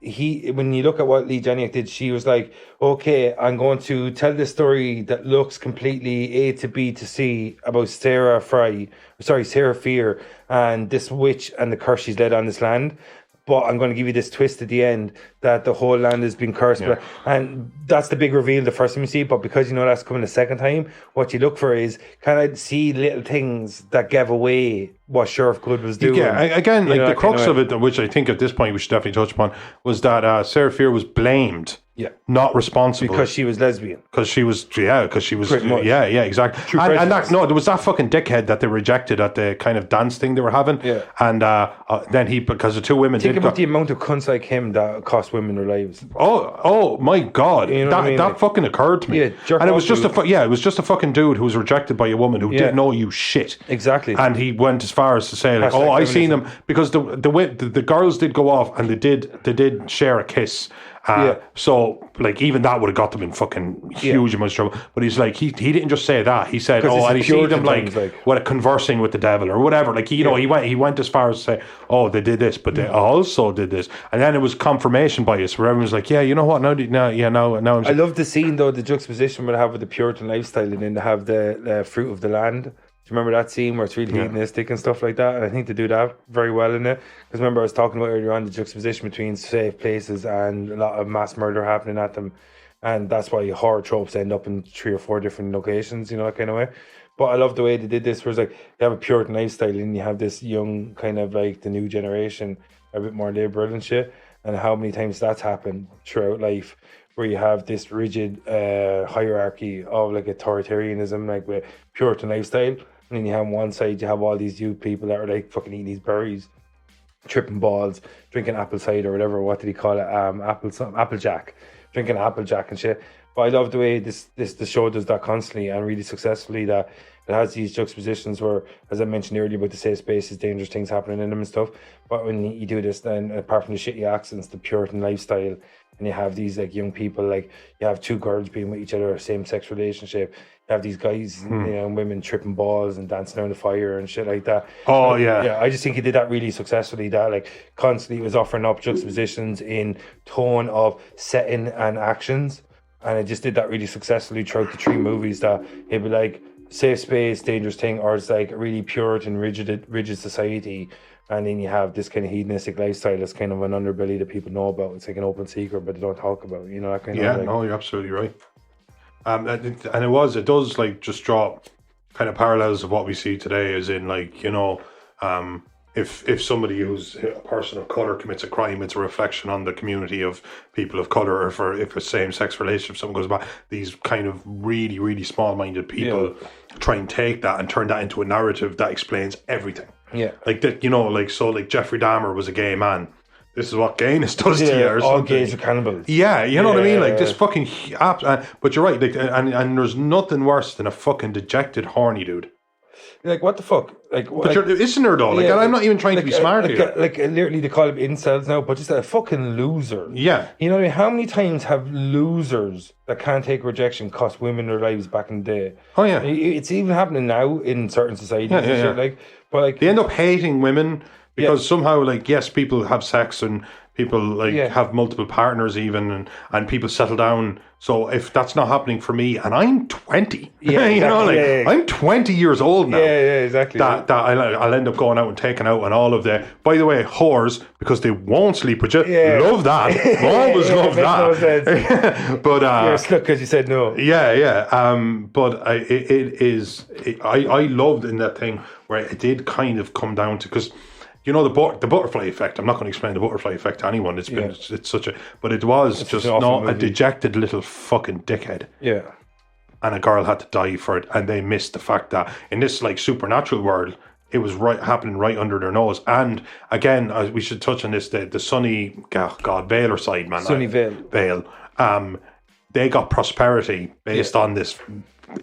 when you look at what Lee Janiak did, she was like, okay, I'm going to tell this story that looks completely A to B to C about Sarah Fear and this witch and the curse she's led on this land. But I'm going to give you this twist at the end that the whole land has been cursed. Yeah. And that's the big reveal the first time you see it. But because you know that's coming the second time, what you look for is, can I see little things that gave away what Sheriff Good was doing? Yeah, again, like the crux of it, which I think at this point we should definitely touch upon, was that Sarah Fear was blamed. Yeah, not responsible because she was lesbian. Because she was exactly. And there was that fucking dickhead that they rejected at the kind of dance thing they were having. Yeah, and then because the two women think about the amount of cunts like him that cost women their lives. Oh my God, you know that fucking occurred to me. Yeah, and it was just it was just a fucking dude who was rejected by a woman who didn't know you shit. Exactly. And he went as far as to say like, I seen them, because the girls did go off and they did share a kiss. So, like, even that would have got them in fucking huge amounts of trouble. But he's like, he didn't just say that. He said, and he see them like conversing with the devil or whatever. Like, you know, he went as far as to say, oh, they did this, but they also did this. And then it was confirmation bias where everyone's like, yeah, you know what? Now. I love the scene though, the juxtaposition where they have with the Puritan lifestyle, and then they have the fruit of the land. Do you remember that scene where it's really hedonistic and stuff like that? And I think they do that very well in it. Because remember I was talking about earlier on the juxtaposition between safe places and a lot of mass murder happening at them. And that's why horror tropes end up in 3 or 4 different locations, you know, that kind of way. But I love the way they did this, where it's like you have a Puritan lifestyle and you have this young kind of like the new generation, a bit more liberal and shit. And how many times that's happened throughout life, where you have this rigid hierarchy of like authoritarianism, like with Puritan lifestyle. And then you have on one side, you have all these youth people that are like fucking eating these berries, tripping balls, drinking apple cider or whatever. What did he call it? Applejack. Drinking Applejack and shit. But I love the way the show does that constantly and really successfully, that it has these juxtapositions where, as I mentioned earlier about the safe spaces, dangerous things happening in them and stuff. But when you do this, then apart from the shitty accents, the Puritan lifestyle, and you have these like young people, like you have 2 girls being with each other, same-sex relationship. You have these guys, you know, and women tripping balls and dancing around the fire and shit like that. Oh, Yeah, I just think he did that really successfully, that like constantly was offering up juxtapositions in tone of setting and actions. And it just did that really successfully throughout the 3 movies, that it'd be like safe space, dangerous thing, or it's like a really Puritan, rigid society. And then you have this kind of hedonistic lifestyle that's kind of an underbelly that people know about. It's like an open secret, but they don't talk about, you know, that kind of Yeah, like, no, you're absolutely right. And it does like just draw kind of parallels of what we see today, as in like, you know, if somebody who's a person of color commits a crime, it's a reflection on the community of people of color. Or if a same-sex relationship, something goes back, these kind of really, really small-minded people try and take that and turn that into a narrative that explains everything. Yeah, like that, you know, like so, like Jeffrey Dahmer was a gay man. This is what gayness does to you, or all something. gays are cannibals. Yeah, you know what I mean? Like this fucking... but you're right, like, and there's nothing worse than a fucking dejected, horny dude. Like, what the fuck? Like, but isn't there though? Like, I'm not even trying to be smart here. Literally, they call them incels now, but just a fucking loser. Yeah. You know what I mean? How many times have losers that can't take rejection cost women their lives back in the day? Oh, yeah. It's even happening now in certain societies and shit. Like, but like... They end up hating women because somehow, like, yes, people have sex and people, like, have multiple partners even, and people settle down. So if that's not happening for me, and I'm 20, you know, like, I'm 20 years old now. Yeah, exactly. That I'll end up going out and taking out on all of the, by the way, whores, because they won't sleep with you. Love that. Always love that. No sense. But you're a slut because you said no. But I loved in that thing where it did kind of come down to, because you know the butterfly effect. I'm not going to explain the butterfly effect to anyone. It's been it's such a, but it was just not a dejected little fucking dickhead. Yeah, and a girl had to die for it, and they missed the fact that in this like supernatural world, it was happening right under their nose. And again, we should touch on this: the Sunny Baylor side, man, Vale. They got prosperity based on this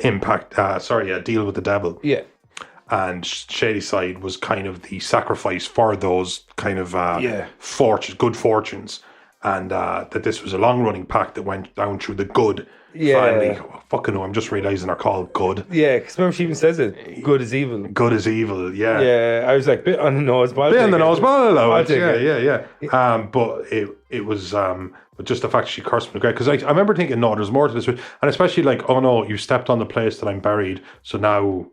impact. Deal with the devil. Yeah. And Shady Side was kind of the sacrifice for those kind of good fortunes, and that this was a long-running pact that went down through the good family. Fucking no, I'm just realising they're called good. Yeah, because remember she even says it, good is evil. Good is evil, yeah. Yeah, I was like, bit on the nose, but bit on the nose, but I'll take it. Yeah. But it was... but just the fact she cursed me, because I remember thinking, no, there's more to this. And especially like, oh no, you stepped on the place that I'm buried, so now...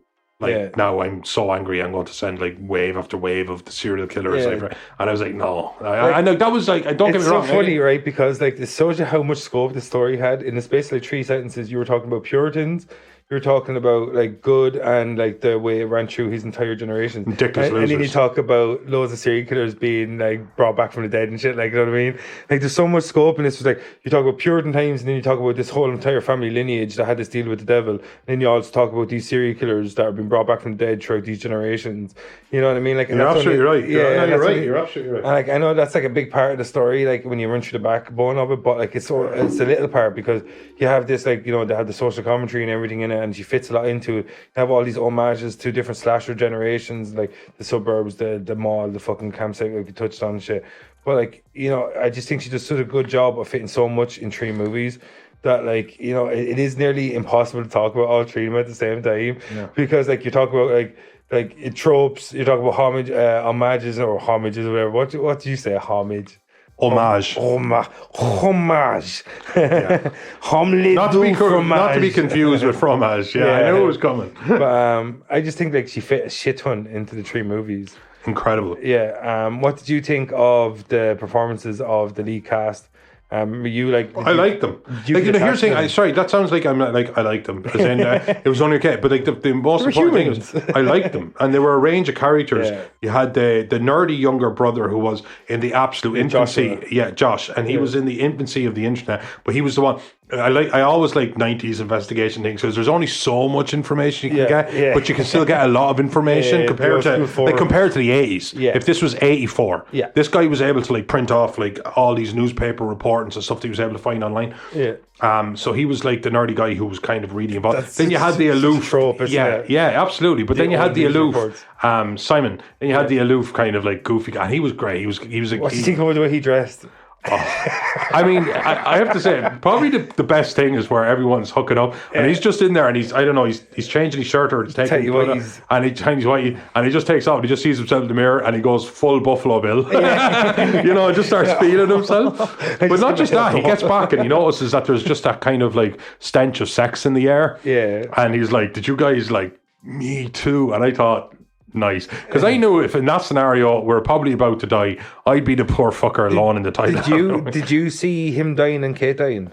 now I'm so angry, I'm going to send like wave after wave of the serial killers. And I was like, no. I know that was like, don't get me wrong. It's so funny, right? Because like this shows you how much scope the story had. In the space of like 3 sentences, you were talking about Puritans, you were talking about like good and like the way it ran through his entire generation. Ridiculous losers. And then you talk about loads of serial killers being like brought back from the dead and shit, like, you know what I mean? Like there's so much scope in this. Was like you talk about Puritan times, and then you talk about this whole entire family lineage that had this deal with the devil. And then you also talk about these serial killers that have been brought back from the dead throughout these generations. You know what I mean? Like, you're absolutely right. You're right. You're absolutely right. And like I know that's like a big part of the story, like when you run through the backbone of it, but like it's a little part, because you have this, like, you know, they have the social commentary and everything in it, and she fits a lot into it. You have all these homages to different slasher generations, like the suburbs, the mall, the fucking campsite, like we touched on and shit. But like, you know, I just think she does such a good job of fitting so much in 3 movies that, like, you know, it is nearly impossible to talk about all 3 of them at the same time. Because like you talk about like tropes, you talk about homages or homages or whatever. What do you say? Homage. Homage. Homage. Not to be confused with fromage. Yeah, I knew it was coming. But I just think like she fit a shit ton into the 3 movies. Incredible. Yeah. What did you think of the performances of the lead cast? Were you like? I like them. Like, you know, here's the thing. Sorry, that sounds like I'm not like I like them. As in, it was only okay. But like the most important thing is I liked them, and there were a range of characters. Yeah. You had the nerdy younger brother who was in the absolute infancy. Josh, and he was in the infancy of the internet. But he was the one. I always like 90s investigation things because there's only so much information you can get, but you can still get a lot of information compared to the 80s. Yeah. If this was 84, this guy was able to like print off like all these newspaper reports and stuff that he was able to find online. Yeah. So he was like the nerdy guy who was kind of really involved. Then you had the aloof trope, absolutely. But then you had the aloof Simon. Then you had the aloof kind of like goofy guy. And he was great. He was. What do you think about the way he dressed? I mean, I have to say, probably the best thing is where everyone's hooking up, and he's just in there, and he's changing his shirt or he's taking and he changes white, and he just takes off, and he just sees himself in the mirror, and he goes full Buffalo Bill, you know, just starts feeling himself. But not just that, he gets back and he notices that there's just that kind of like stench of sex in the air, and he's like, "Did you guys like me too?" And I thought, nice, because I knew if in that scenario we're probably about to die, I'd be the poor fucker alone in the toilet. Did you see him dying and Kate dying?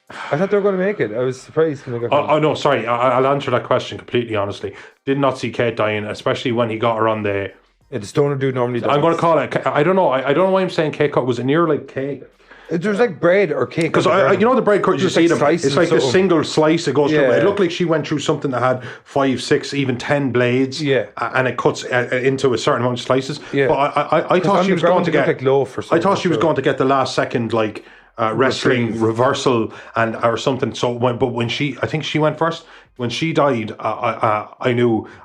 I thought they were going to make it. I was surprised when they got. Oh no, sorry. I'll answer that question completely honestly. Did not see Kate dying, especially when he got her on the. The stoner dude normally dies. I'm going to call it. I don't know. I don't know why I'm saying cake cut. Was it near like cake? There's like bread or cake. Because you know the bread cut, you see them. It's like a single slice. It goes through. It looked like she went through something that had 5, 6, even 10 blades. Yeah, and it cuts into a certain amount of slices. Yeah, but I thought she was going to get like loaf or something. I thought she was going to get the last second like wrestling reversal and or something. So when she, I think she went first. When she died, I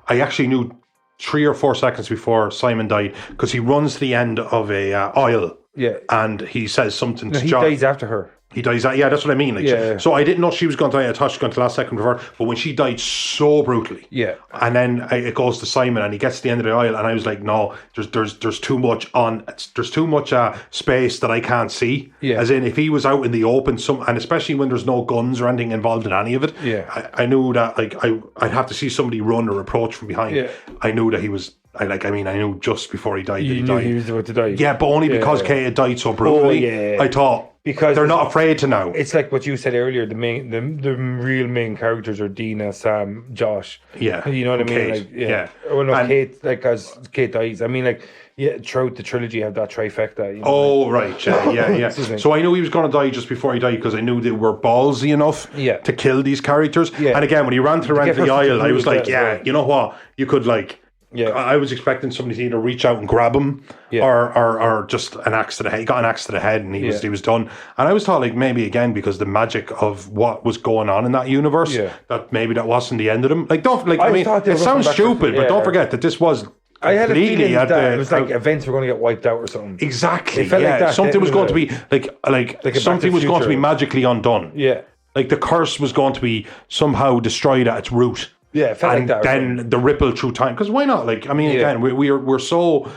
actually knew 3 or 4 seconds before Simon died because he runs to the end of a aisle. Yeah, and he says something to John. He dies after her. He dies. Yeah, that's what I mean. Like, so I didn't know she was going to die. I thought she was going to last second for her. But when she died so brutally, and then it goes to Simon, and he gets to the end of the aisle, and I was like, no, there's too much there's too much space that I can't see. Yeah. As in, if he was out in the open, and especially when there's no guns or anything involved in any of it, I knew that like I'd have to see somebody run or approach from behind. Yeah. I knew that he was. I knew just before he died that he died. He was about to die. Yeah, but only because Kate had died so brutally. Oh, yeah. I thought because they're not afraid to know. It's like what you said earlier. The real main characters are Dina, Sam, Josh. Yeah, you know what I mean. Kate. Like, Well, no, Kate. Like as Kate dies. I mean, like throughout the trilogy, you have that trifecta. You know, right. Yeah. So I knew he was going to die just before he died because I knew they were ballsy enough to kill these characters. Yeah. And again, when he ran to the end of the aisle, I was like, you know what? You could like. Yeah, I was expecting somebody to either reach out and grab him, or just an axe to the head. He got an axe to the head, and he was done. And I was thought like maybe again because the magic of what was going on in that universe, that maybe that wasn't the end of them. Like I mean, it sounds stupid, but don't forget that this was. I had a feeling that it was like events were going to get wiped out or something. Exactly. It felt like that. Something was going to be like something was going to be magically undone. Yeah, like the curse was going to be somehow destroyed at its root. Yeah, it felt like that. And then the ripple through time, because why not? Like, I mean, again, we're so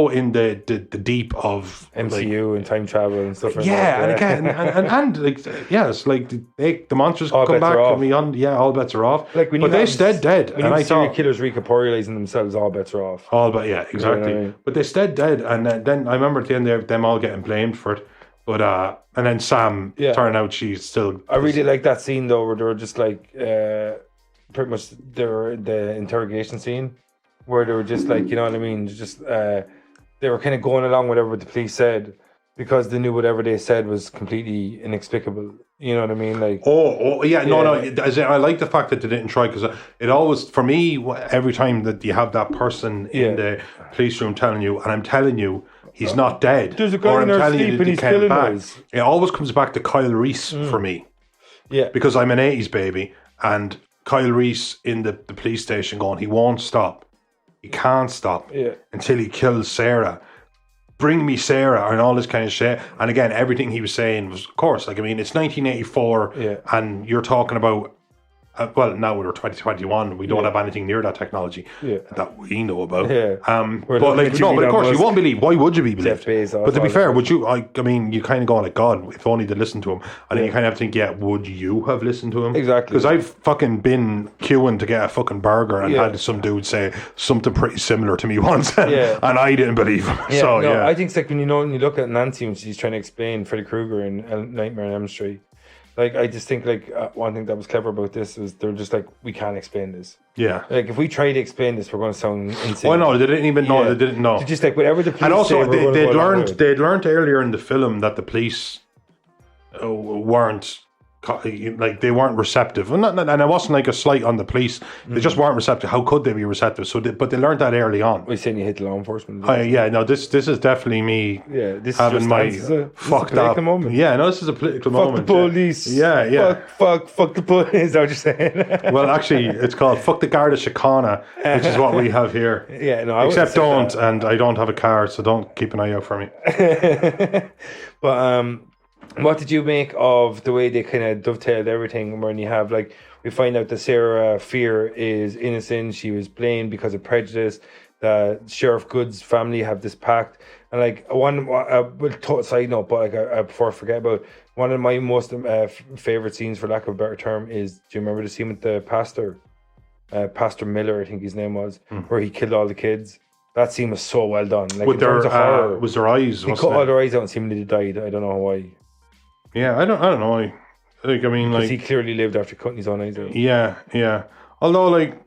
in the deep of MCU and time travel and stuff. Like that. And again, and like, it's like the monsters come back from beyond. Yeah, all bets are off. Like, but they stayed dead, and I thought killers recorporealizing themselves, all bets are off. Exactly. You know what I mean? But they stayed dead, and then I remember at the end of them all getting blamed for it. But and then Sam turned out she's still. I really like that scene though, where they were just like. Pretty much the interrogation scene where they were just like, you know what I mean, just they were kind of going along with whatever the police said because they knew whatever they said was completely inexplicable. You know what I mean? Like I like the fact that they didn't try because it always for me every time that you have that person in the police room telling you, and I'm telling you he's not dead, there's a guy in there sleeping, he's killing us. It always comes back to Kyle Reese for me. Yeah, because I'm an 80s baby and. Kyle Reese in the police station going, he won't stop. He can't stop until he kills Sarah. Bring Me Sarah and all this kind of shit. And again, everything he was saying was, of course, like, I mean, it's 1984 and you're talking about, well, now we're 2021. We don't have anything near that technology that we know about. But like, no, but of course, you won't believe. Why would you be believed? But to be fair, would you? I mean, you kind of go like, God, if only to listen to him. And then you kind of have to think, yeah, would you have listened to him? Exactly. Because I've fucking been queuing to get a fucking burger and had some dude say something pretty similar to me once, and I didn't believe him. So I think it's like when you look at Nancy when she's trying to explain Freddy Krueger in Nightmare on Elm Street. Like, I just think, like, one thing that was clever about this was they're just like, we can't explain this. Yeah. Like, if we try to explain this, we're going to sound insane. Oh, no, they didn't even know. They didn't know. They're just like, whatever the police and also, say, they'd learned earlier in the film that the police weren't, like, they weren't receptive. And it wasn't like a slight on the police. They just weren't receptive. How could they be receptive? But they learned that early on. We're saying you hit law enforcement. This is definitely me this having is my fucked up moment. Yeah, no, this is a political moment. Fuck the police. Fuck the police. Is that what you're saying? Well, actually, it's called Fuck the Garda Síochána, which is what we have here. Except don't, and I don't have a car, so don't keep an eye out for me. But what did you make of the way they kind of dovetailed everything when you have, like, we find out that Sarah Fear is innocent, she was blamed because of prejudice, that Sheriff Good's family have this pact, and like side note, but like before I forget about, one of my most favourite scenes, for lack of a better term, is, do you remember the scene with the pastor? Pastor Miller, I think his name was, where he killed all the kids. That scene was so well done. Like, with their horror, was their eyes? He cut all their eyes out and seemingly died. I don't know why. Yeah, I don't know. Like, I mean, like, he clearly lived after cutting his own eyes out. Yeah. Although, like,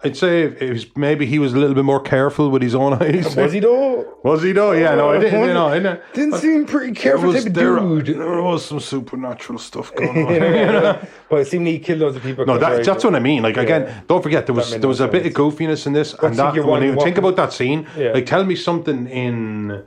I'd say maybe he was a little bit more careful with his own eyes. Was he though? Yeah, no, I didn't. Didn't seem pretty careful type of dude. There was some supernatural stuff going on. But it seemed he killed loads of people. No, that's what I mean. Like, again, don't forget there was a bit of goofiness in this, and that when you think about that scene, like, tell me something in.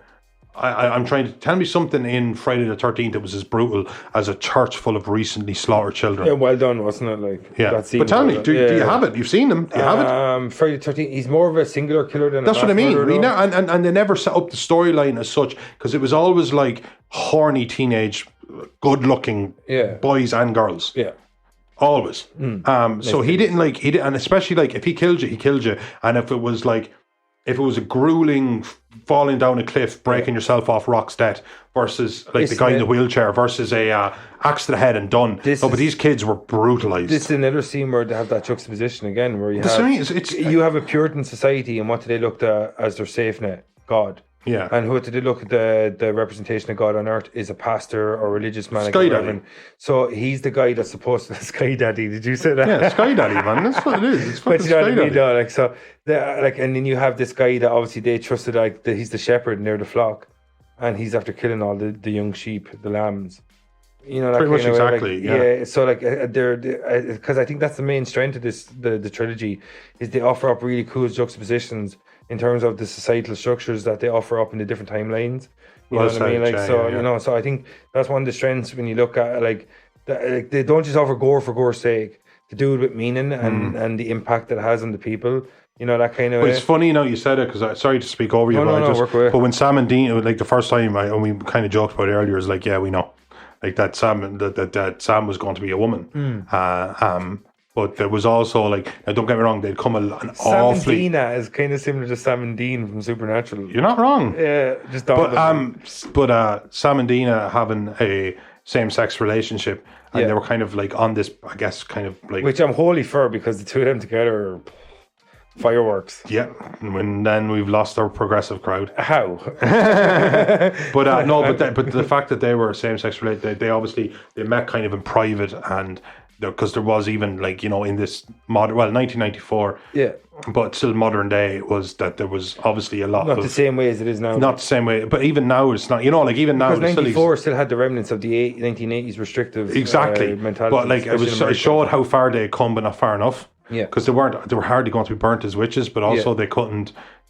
I'm trying to tell me something in Friday the 13th that was as brutal as a church full of recently slaughtered children. Yeah, well done, wasn't it? Like, that scene. But tell me, do you have it? You've seen them? Do you have it? Friday the 13th. He's more of a singular killer than. That's what I mean. And they never set up the storyline as such, because it was always like horny teenage, good-looking boys and girls. Yeah. Always. So he didn't and especially like if he killed you, he killed you. And if it was a grueling falling down a cliff, breaking yourself off rocks death, versus like the guy in the wheelchair, versus a axe to the head and done. But these kids were brutalized. This is another scene where they have that juxtaposition again, where you have a Puritan society, and what do they look at as their safe net? God. Yeah. And what do they look at the representation of God on earth is a pastor or religious man. Sky Daddy. So he's the guy that's supposed to Sky Daddy. Did you say that? Yeah, Sky Daddy, man. That's what it is. It's fucking Sky Daddy. And then you have this guy that obviously they trusted, like, he's the shepherd near the flock, and he's after killing all the young sheep, the lambs. You know, that pretty much exactly. Yeah. So like they're because I think that's the main strength of this the trilogy, is they offer up really cool juxtapositions in terms of the societal structures that they offer up in the different timelines. You know what I mean? Like, you know, so I think that's one of the strengths when you look at like they don't just offer gore for gore's sake. They do it with meaning and the impact that it has on the people. You know, that kind of. But it's funny, you know, you said it, because sorry to speak over you, but when Sam and Dean, like the first time, and we kind of joked about it earlier, is like, yeah, we know, like that Sam was going to be a woman. But there was also, like, now don't get me wrong, they'd come an awfully... Sam and Dina is kind of similar to Sam and Dean from Supernatural. You're not wrong. Yeah, just don't. But Sam and Dina having a same-sex relationship, and they were kind of like on this, I guess, kind of like... Which I'm wholly for, because the two of them together are fireworks. Yeah, and then we've lost our progressive crowd. How? But the fact that they were same-sex related, they met kind of in private, and... Because there was even, like, you know, in this 1994, but still modern day, was that there was obviously a lot not the same way as it is now. Not the same way, but even now it's not, you know, like even now. Because 94 still had the remnants of the 1980s restrictive mentality. But like it showed how far they had come, but not far enough. Yeah. because they were hardly going to be burnt as witches, but also they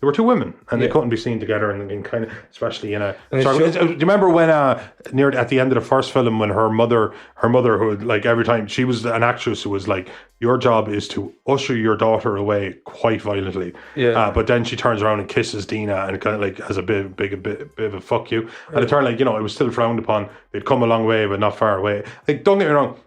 were two women and they couldn't be seen together and kind of, especially in a. Sorry, do you remember when near at the end of the first film when her mother who would, like, every time she was an actress who was like, your job is to usher your daughter away quite violently, but then she turns around and kisses Dina and kind of like has a bit of a fuck you, and it turned like, it was still frowned upon. They'd come a long way but not far away. Like, don't get me wrong,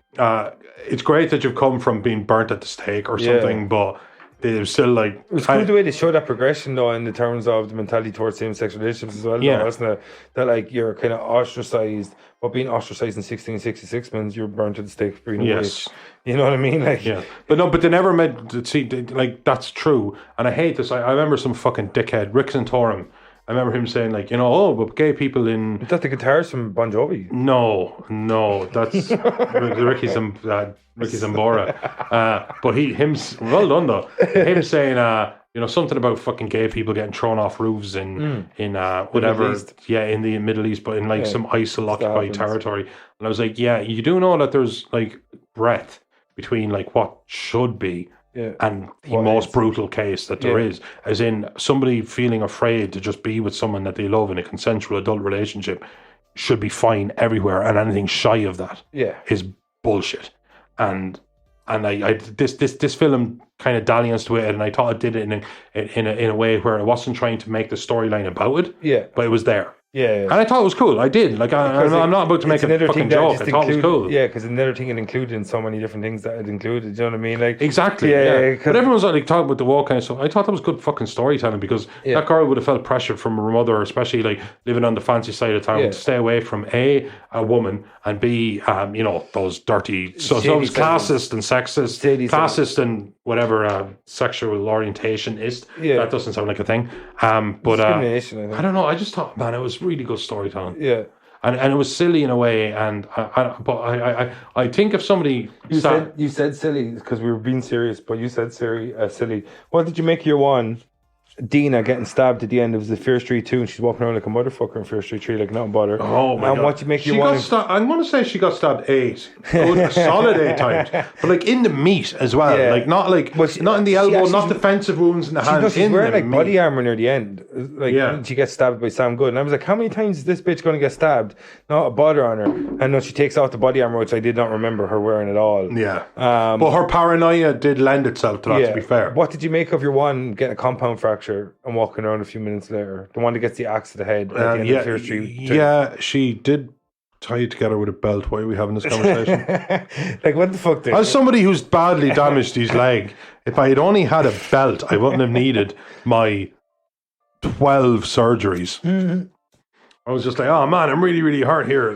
it's great that you've come from being burnt at the stake or something, but they're still like. It was cool the way they showed that progression though, in the terms of the mentality towards same-sex relationships as well. Yeah, though, wasn't it? That like you're kind of ostracized, but being ostracized in 1666 means you're burnt at the stake for being a witch. You know what I mean? Like, but they never meant. See, like, that's true, and I hate this. I remember some fucking dickhead, Rick Santorum. I remember him saying, like, but gay people in. Is that the guitarist from Bon Jovi? No, that's Ricky Zambora. But him, well done though. Him saying, something about fucking gay people getting thrown off roofs in whatever, in the Middle East, but in like some ISIL occupied territory. And I was like, you do know that there's like breadth between like what should be. And the most brutal case that there is, as in somebody feeling afraid to just be with someone that they love in a consensual adult relationship should be fine everywhere, and anything shy of that is bullshit. And I this film kind of dallianced with it, and I thought it did it in a way where it wasn't trying to make the storyline about it, but it was there. And I thought it was cool. I did. Like, I'm not about to make a fucking joke. I thought it was cool. Yeah, because another thing it included in so many different things that it included. Do you know what I mean? Like, exactly. But everyone's like talking about the war kind of stuff. I thought that was good fucking storytelling, because that girl would have felt pressure from her mother, especially like living on the fancy side of town, to stay away from a woman, and B, those dirty. So it was classist and sexist, classist and whatever sexual orientation is. That doesn't sound like a thing. But discrimination, I don't know. I just thought, man, it was really good storytelling. And it was silly in a way, but I think if somebody you said silly because we were being serious, but you said silly. What did you make of your one? Dina getting stabbed at the end of the Fear Street 2, and she's walking around like a motherfucker in Fear Street 3, like nothing bother. Oh my God. What do you make of your one? I'm going to say she got stabbed 8. Good, solid 8 times. But like in the meat as well. Like not like, not in the elbow, not defensive wounds in the hand. She's wearing like body armor near the end. Like, she gets stabbed by Sam Good. And I was like, how many times is this bitch going to get stabbed? Not a bother on her. And then she takes off the body armor, which I did not remember her wearing at all. But her paranoia did lend itself to that, to be fair. What did you make of your one getting a compound fracture and walking around a few minutes later? The one that gets the axe to the head at the end of Fear Street. Yeah, she did tie it together with a belt. Why are we having this conversation? Like, what the fuck? As somebody who's badly damaged his leg, if I had only had a belt, I wouldn't have needed my 12 surgeries. I was just like, oh man, I'm really, really hurt here.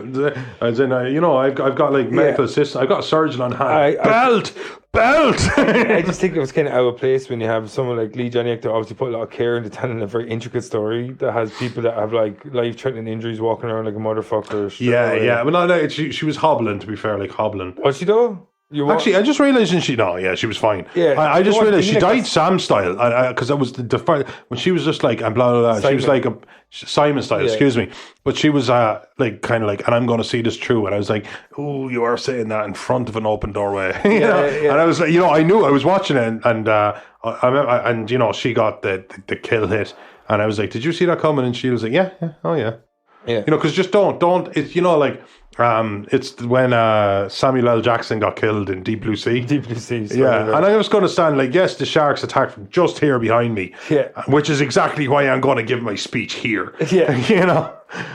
As in, I've got like medical assistance. I've got a surgeon on hand. Belt. I just think it was kind of out of place when you have someone like Lee Janiak to obviously put a lot of care into telling a very intricate story that has people that have like life-threatening injuries walking around like a motherfucker. Yeah. Well, no, she was hobbling. To be fair, like hobbling. Was she though? Actually, I just realised she was fine. Yeah, I just realised she died Sam style, because that was the when she was just like, and blah blah blah. She was like a Simon style, excuse me, but she was like kind of like, and I'm going to see this through. And I was like, oh, you are saying that in front of an open doorway, And I was like, I knew I was watching it, and she got the kill hit, and I was like, did you see that coming? And she was like, yeah, oh yeah. Because just don't. It's it's when Samuel L. Jackson got killed in Deep Blue Sea. And I was going to stand like, yes, the sharks attacked from just here behind me. Which is exactly why I'm going to give my speech here.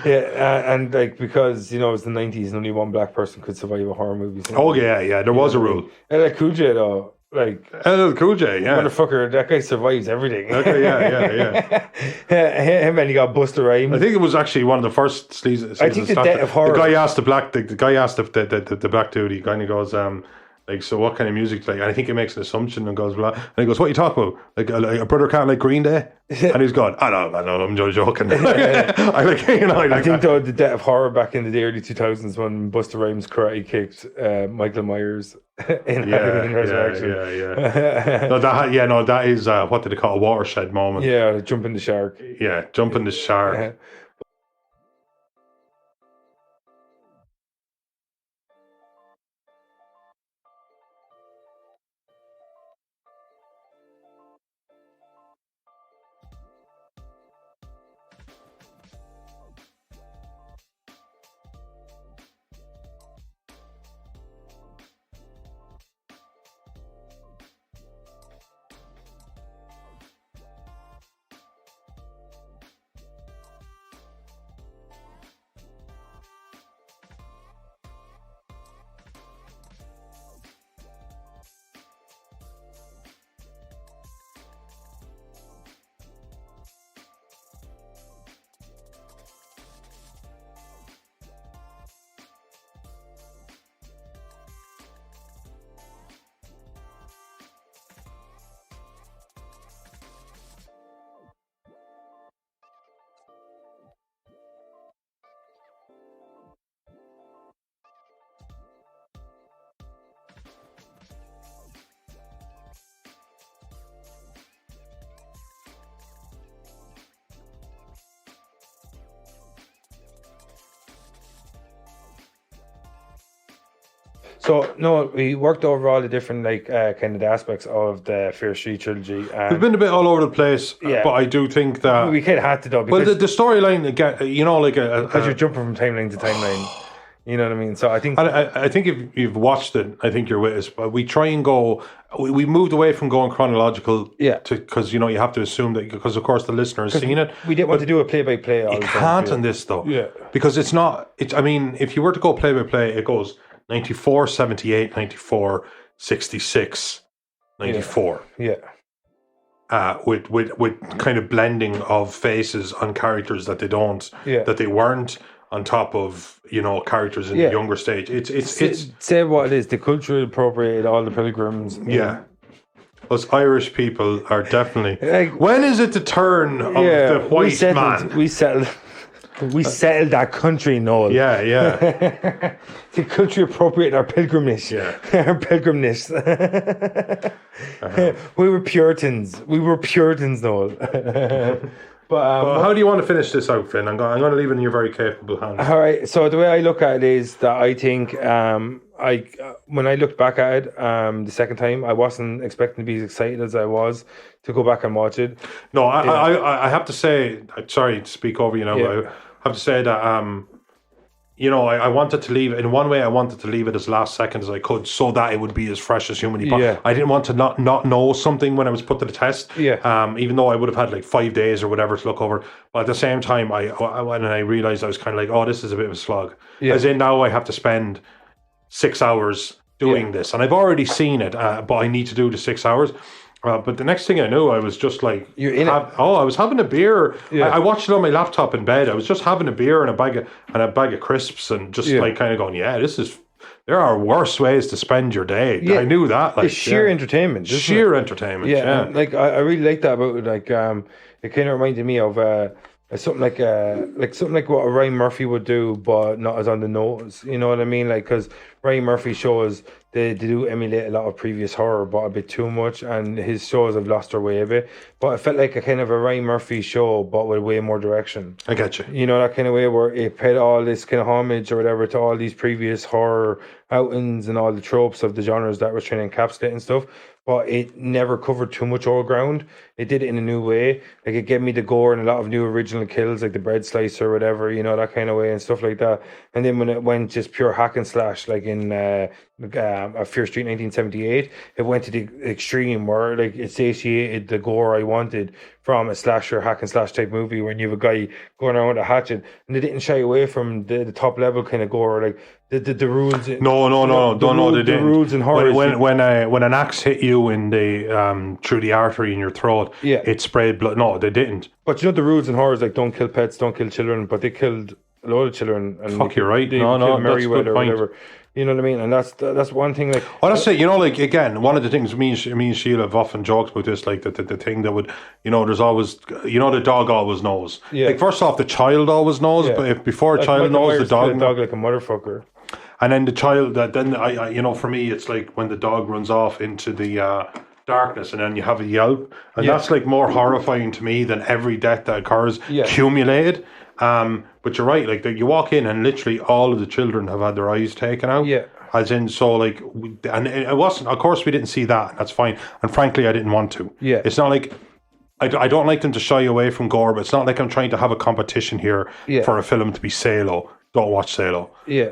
And like, because it was the 90s and only one black person could survive a horror movie. There was a rule. Like Cool J though. Like LL Cool J, motherfucker, that guy survives everything. Okay, yeah. Him, and he got Busta Rhymes. I think it was actually one of the first seasons. I think the death of horror. The guy asked the black dude. He kind of goes, like, so what kind of music? Like, and I think he makes an assumption and goes, blah. And he goes, what are you talking about? Like a brother can't like Green Day? And he's gone, I know, I'm just joking. I think though the death of horror back in the early 2000s when Busta Rhymes karate kicked Michael Myers in Resurrection. That is what did they call a watershed moment? Yeah, jumping the shark. Yeah, jumping the shark. So no, we worked over all the different kind of the aspects of the Fear Street trilogy. We've been a bit all over the place, Yeah. but I do think that We kind of had to though, well, because the storyline again, you know, like because you're jumping from timeline to timeline. You know what I mean? So I think I think if you've watched it, I think you're with us. But we try and go. We moved away from going chronological, Yeah. because you know you have to assume that because of course the listener has seen it. we didn't want to do a play by play. You can't on this though, Yeah. because it's not. It's. I mean, if you were to go play by play, it goes 94, 78, 94, 66, 94. Yeah. With kind of blending of faces on characters that they don't, Yeah. that they weren't on top of, you know, characters in Yeah. the younger stage. It's Say what it is. The culture appropriated all the pilgrims. yeah. Us Irish people are definitely. Like- When is it the turn of the white man? We settled. We settled that country, Noel. Yeah, yeah. The country appropriated our pilgrimage. Yeah. Our pilgrimness. We were Puritans. We were Puritans, Noel. Well, how do you want to finish this out, Finn? I'm going to leave it in your very capable hands. All right. So the way I look at it is that I think when I looked back at it the second time, I wasn't expecting to be as excited as I was to go back and watch it. No, I have to say, sorry to speak over you now, but I have to say that you know, I wanted to leave in one way. I wanted to leave it as last second as I could, so that it would be as fresh as humanly possible. Yeah. I didn't want to not know something when I was put to the test. Yeah. Even though I would have had like 5 days or whatever to look over, but at the same time, when I realized I was kind of like, oh, this is a bit of a slog. Yeah. As in now I have to spend 6 hours doing this, and I've already seen it, but I need to do the 6 hours. But the next thing I knew, I was just like, You're in it. I was having a beer. Yeah. I watched it on my laptop in bed. I was just having a beer and a bag of crisps, and just like kind of going, yeah, there are worse ways to spend your day. Yeah. I knew that. Like It's sheer entertainment. isn't sheer it? entertainment. Yeah. Yeah. And, like I really like that about it. Like it kind of reminded me of something like what a Ryan Murphy would do, but not as on the nose. You know what I mean? Like, because Ryan Murphy shows they do emulate a lot of previous horror, but a bit too much, and his shows have lost their way a bit. But it felt like a kind of a Ryan Murphy show, but with way more direction. I get you. You know, that kind of way where it paid all this kind of homage or whatever to all these previous horror outings and all the tropes of the genres that was trying to encapsulate and stuff. But it never covered too much old ground. It did it in a new way. Like, it gave me the gore and a lot of new original kills, like the bread slicer or whatever, you know, that kind of way and stuff like that. And then when it went just pure hack and slash, like in Fear Street 1978, it went to the extreme where like it satiated the gore I wanted from a slasher hack and slash type movie when you have a guy going around with a hatchet, and they didn't shy away from the top level kind of gore, like the rules. No, they didn't. The rules and horror. When an axe hit you in the through the artery in your throat, Yeah. it sprayed blood. No, they didn't. But you know the rules and horrors, like don't kill pets, don't kill children, but they killed a lot of children. And Fuck, you're right. They No, killed that's a good Merriweather or point. whatever. You know what I mean? And that's one thing. Like, Well, that's it. You know, like again, one of the things me and Sheila have often joked about this, like the thing that would, you know, there's always, you know, the dog always knows. Yeah. Like first off, the child always knows, Yeah. but if before a like child Michael knows, the Myers dog killed a knows. dog like a motherfucker. And then the child, then I, you know, for me, it's like when the dog runs off into the darkness, and then you have a yelp, and Yeah. that's like more horrifying to me than every death that occurs Yeah. accumulated. But you're right, like you walk in and literally all of the children have had their eyes taken out. Yeah. As in, so like, and it wasn't. Of course, we didn't see that. That's fine. And frankly, I didn't want to. Yeah. It's not like. I don't like them to shy away from gore, but it's not like I'm trying to have a competition here Yeah. for a film to be Salo. Don't watch Salo. Yeah.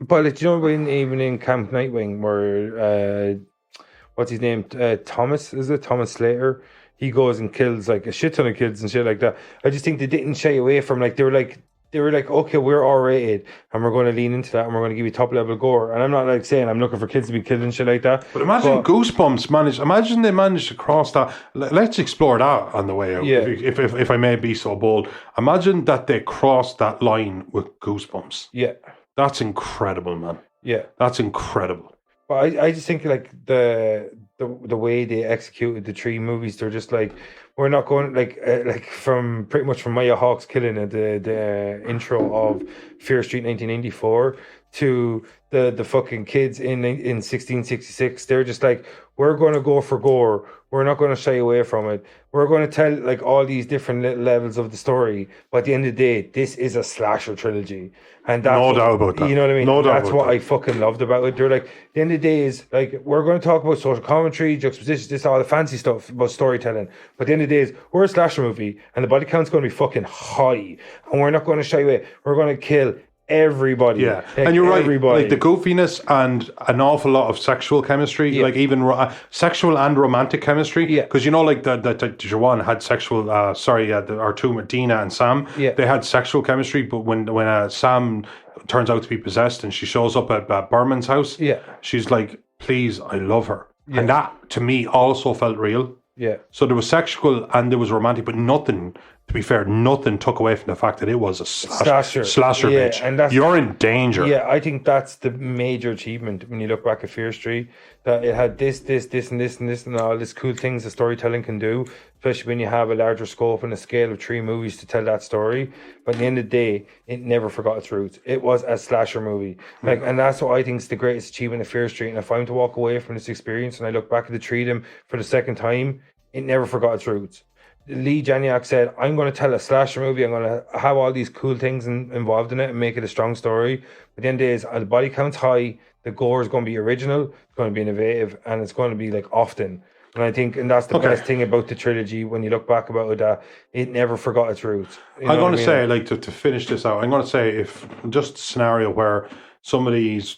But like, you know, even in Camp Nightwing, where what's his name? Thomas, is it Thomas Slater? He goes and kills like a shit ton of kids and shit like that. I just think they didn't shy away from, like, they were like, okay, we're R-rated and we're going to lean into that and we're going to give you top level gore. And I'm not like saying I'm looking for kids to be killed and shit like that. But imagine Goosebumps imagine they managed to cross that. Let's explore that on the way out. Yeah. If I may be so bold, imagine that they crossed that line with Goosebumps. Yeah. That's incredible, man. Yeah. That's incredible. But I just think like the way they executed the three movies, they're just like, we're not going like from pretty much from Maya Hawke's killing at the intro of Fear Street 1994 to the fucking kids in 1666. They're just like, we're going to go for gore. We're not going to shy away from it. We're going to tell like all these different little levels of the story. But at the end of the day, this is a slasher trilogy. And that's No doubt about that. You know what I mean? No doubt That's about what that. I fucking loved about it. They're like, at the end of the day is like, we're going to talk about social commentary, juxtaposition, this, all the fancy stuff about storytelling. But at the end of the day is, we're a slasher movie and the body count's going to be fucking high. And we're not going to shy away. We're going to kill everybody. Yeah, Like, and you're right. everybody. Like the goofiness and an awful lot of sexual chemistry, like even sexual and romantic chemistry. Yeah. Because you know, like the Jawan had sexual. Our two, Dina and Sam. Yeah. They had sexual chemistry, but when Sam turns out to be possessed and she shows up at Berman's house, Yeah. she's like, "Please, I love her," Yeah. and that to me also felt real. Yeah. So there was sexual and there was romantic, but nothing. To be fair, nothing took away from the fact that it was a slasher, Yeah, bitch. and that's- You're in danger. Yeah, I think that's the major achievement when you look back at Fear Street. That it had this, and all this cool things the storytelling can do, especially when you have a larger scope and a scale of 3 movies to tell that story. But at the end of the day, it never forgot its roots. It was a slasher movie. Like, and that's what I think is the greatest achievement of Fear Street. And if I'm to walk away from this experience and I look back at the three of them for the second time, it never forgot its roots. Lee Janiak said, I'm going to tell a slasher movie. I'm going to have all these cool things involved in it and make it a strong story. But at the end of the day, is, the body count's high, the gore is going to be original, it's going to be innovative, and it's going to be like often. And I think, and that's the best thing about the trilogy when you look back about it, that it never forgot its roots. You know I'm going what to I mean? say, like, to finish this out, I'm going to say, if just a scenario where somebody's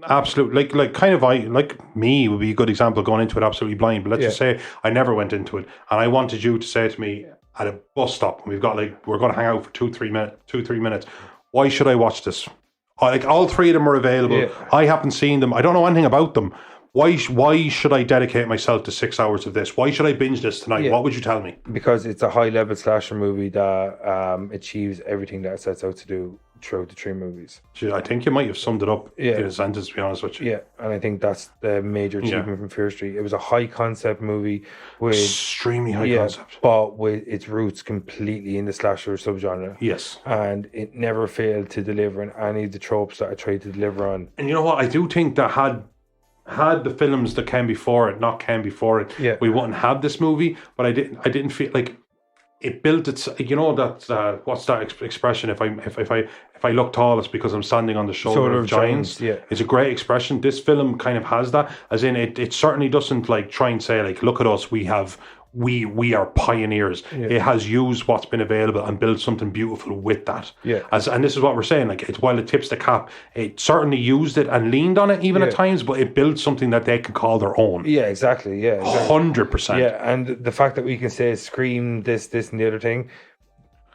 absolute, like kind of like me would be a good example going into it absolutely blind. But let's just say I never went into it, and I wanted you to say to me at a bus stop, we're going to hang out for 2-3 minutes. Why should I watch this? Like all 3 of them are available. Yeah. I haven't seen them. I don't know anything about them. Why should I dedicate myself to 6 hours of this? Why should I binge this tonight? Yeah. What would you tell me? Because it's a high-level slasher movie that achieves everything that it sets out to do throughout the 3 movies. Gee, I think you might have summed it up Yeah. in a sentence, to be honest with you. Yeah, and I think that's the major achievement from Fear Street. It was a high-concept movie with Extremely high concept. but with its roots completely in the slasher subgenre. Yes. And it never failed to deliver on any of the tropes that I tried to deliver on. And you know what? I do think that had the films that came before it, we wouldn't have this movie. But I didn't feel like it built its. You know that what's that expression? If I look tall, it's because I'm standing on the shoulder of giants. Yeah. It's a great expression. This film kind of has that, as in it certainly doesn't like try and say like, look at us, we are pioneers. Yeah. It has used what's been available and built something beautiful with that. Yeah. And this is what we're saying. Like, it's while it tips the cap, it certainly used it and leaned on it even at times, but it built something that they can call their own. Yeah, exactly. Yeah, exactly. 100%. Yeah, and the fact that we can say Scream, this, and the other thing.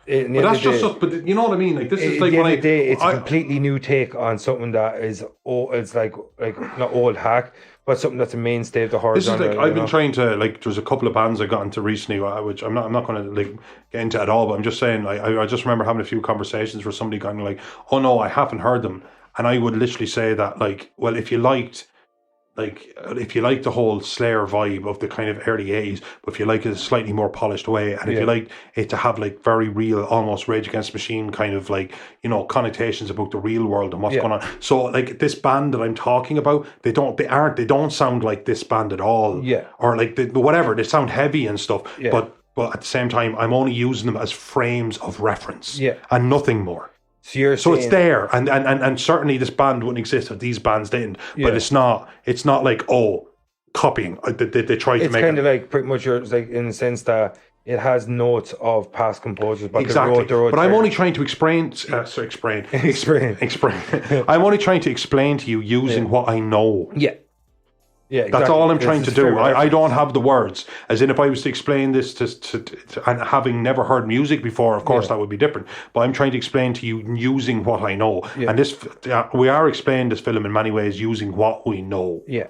But that's just us. But you know what I mean? Like, this is like when it's a completely new take on something that is it's like not old hack, but something that's a mainstay of the horror This is genre. like I've been trying to like. There's a couple of bands I got into recently, which I'm not going to like get into at all. But I'm just saying, like, I just remember having a few conversations where somebody going like, "Oh no, I haven't heard them," and I would literally say that like, well, if you liked the whole Slayer vibe of the kind of early 80s, but if you like it a slightly more polished way, and if you like it to have like very real, almost Rage Against the Machine kind of like, you know, connotations about the real world and what's going on. So like this band that I'm talking about, they don't sound like this band at all. Yeah. Or like whatever, they sound heavy and stuff. Yeah. But at the same time, I'm only using them as frames of reference. Yeah. And nothing more. So It's there, and certainly this band wouldn't exist if these bands didn't. Yeah. But it's not like copying. They tried to it's make kind it. of like pretty much it's like in the sense that it has notes of past composers, but Exactly. they wrote But I'm their- only trying to explain. I'm only trying to explain to you using what I know. Yeah, That's exactly. all I'm This trying is to do. fair I don't have the words. As in, if I was to explain this to and having never heard music before, of course that would be different. But I'm trying to explain to you using what I know. Yeah. And this, we are explaining this film in many ways using what we know. Yeah.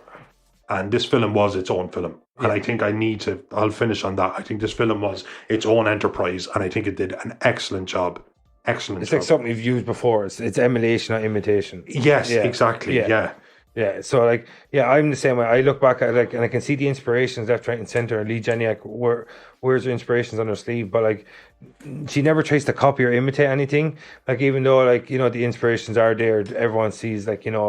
And this film was its own film. And I think I'll finish on that. I think this film was its own enterprise, and I think it did an excellent job. Excellent It's job. like something you've used before. It's emulation, not imitation. Yes, Yeah. exactly. Yeah. Yeah, so like, yeah, I'm the same way. I look back at like, and I can see the inspirations left, right, and center. Lee Janiak wears her inspirations on her sleeve, but like, she never tries to copy or imitate anything. Like, even though like the inspirations are there, everyone sees like Fear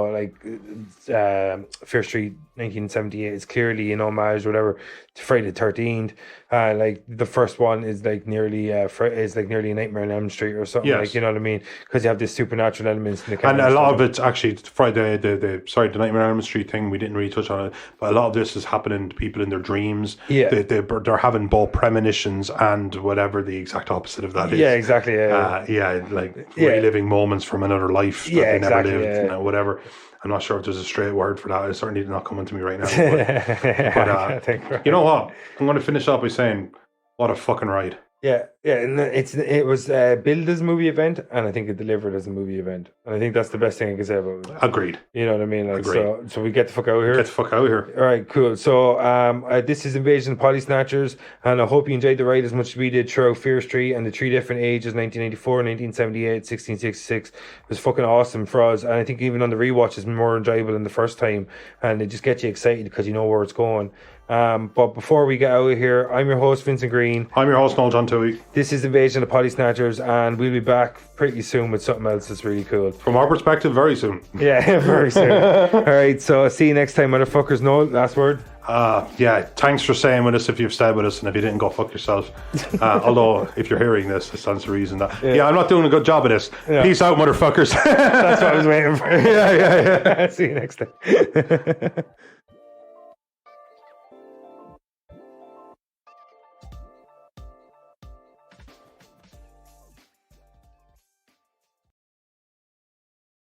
Street 1978 is clearly an homage, whatever, to Friday the 13th. Like the first one is like nearly nearly a Nightmare on Elm Street or something. Yes. Like, you know what I mean? Because you have this supernatural elements in the And a lot of it's actually Friday, the Nightmare on Elm Street thing. We didn't really touch on it, but a lot of this is happening to people in their dreams. Yeah, they're having both premonitions and whatever the exact opposite of that is. Yeah, exactly. Reliving moments from another life that they exactly, never lived. yeah. Whatever. I'm not sure if there's a straight word for that. It's certainly not coming to me right now. But you know what? I'm going to finish up by saying, what a fucking ride. Yeah, and it was billed as a movie event, and I think it delivered as a movie event, and I think that's the best thing I can say about it. Agreed. You know what I mean? Like, Agreed. so we get the fuck out of here. Get the fuck out of here. All right, cool. So this is Invasion of Polly Snatchers, and I hope you enjoyed the ride as much as we did throughout Fear Street and the three different ages, 1984, 1978, 1666. It was fucking awesome for us, and I think even on the rewatch it's more enjoyable than the first time, and it just gets you excited because you know where it's going. But before we get out of here, I'm your host, Vincent Green. I'm your host, Noel John Toohey. This is Invasion of Polly Snatchers, and we'll be back pretty soon with something else that's really cool. From our perspective, very soon. Yeah, very soon. All right, so see you next time, motherfuckers. No, last word. Thanks for staying with us if you've stayed with us, and if you didn't, go fuck yourself. Although, if you're hearing this, it stands to reason that I'm not doing a good job of this. Yeah. Peace out, motherfuckers. That's what I was waiting for. Yeah. See you next time.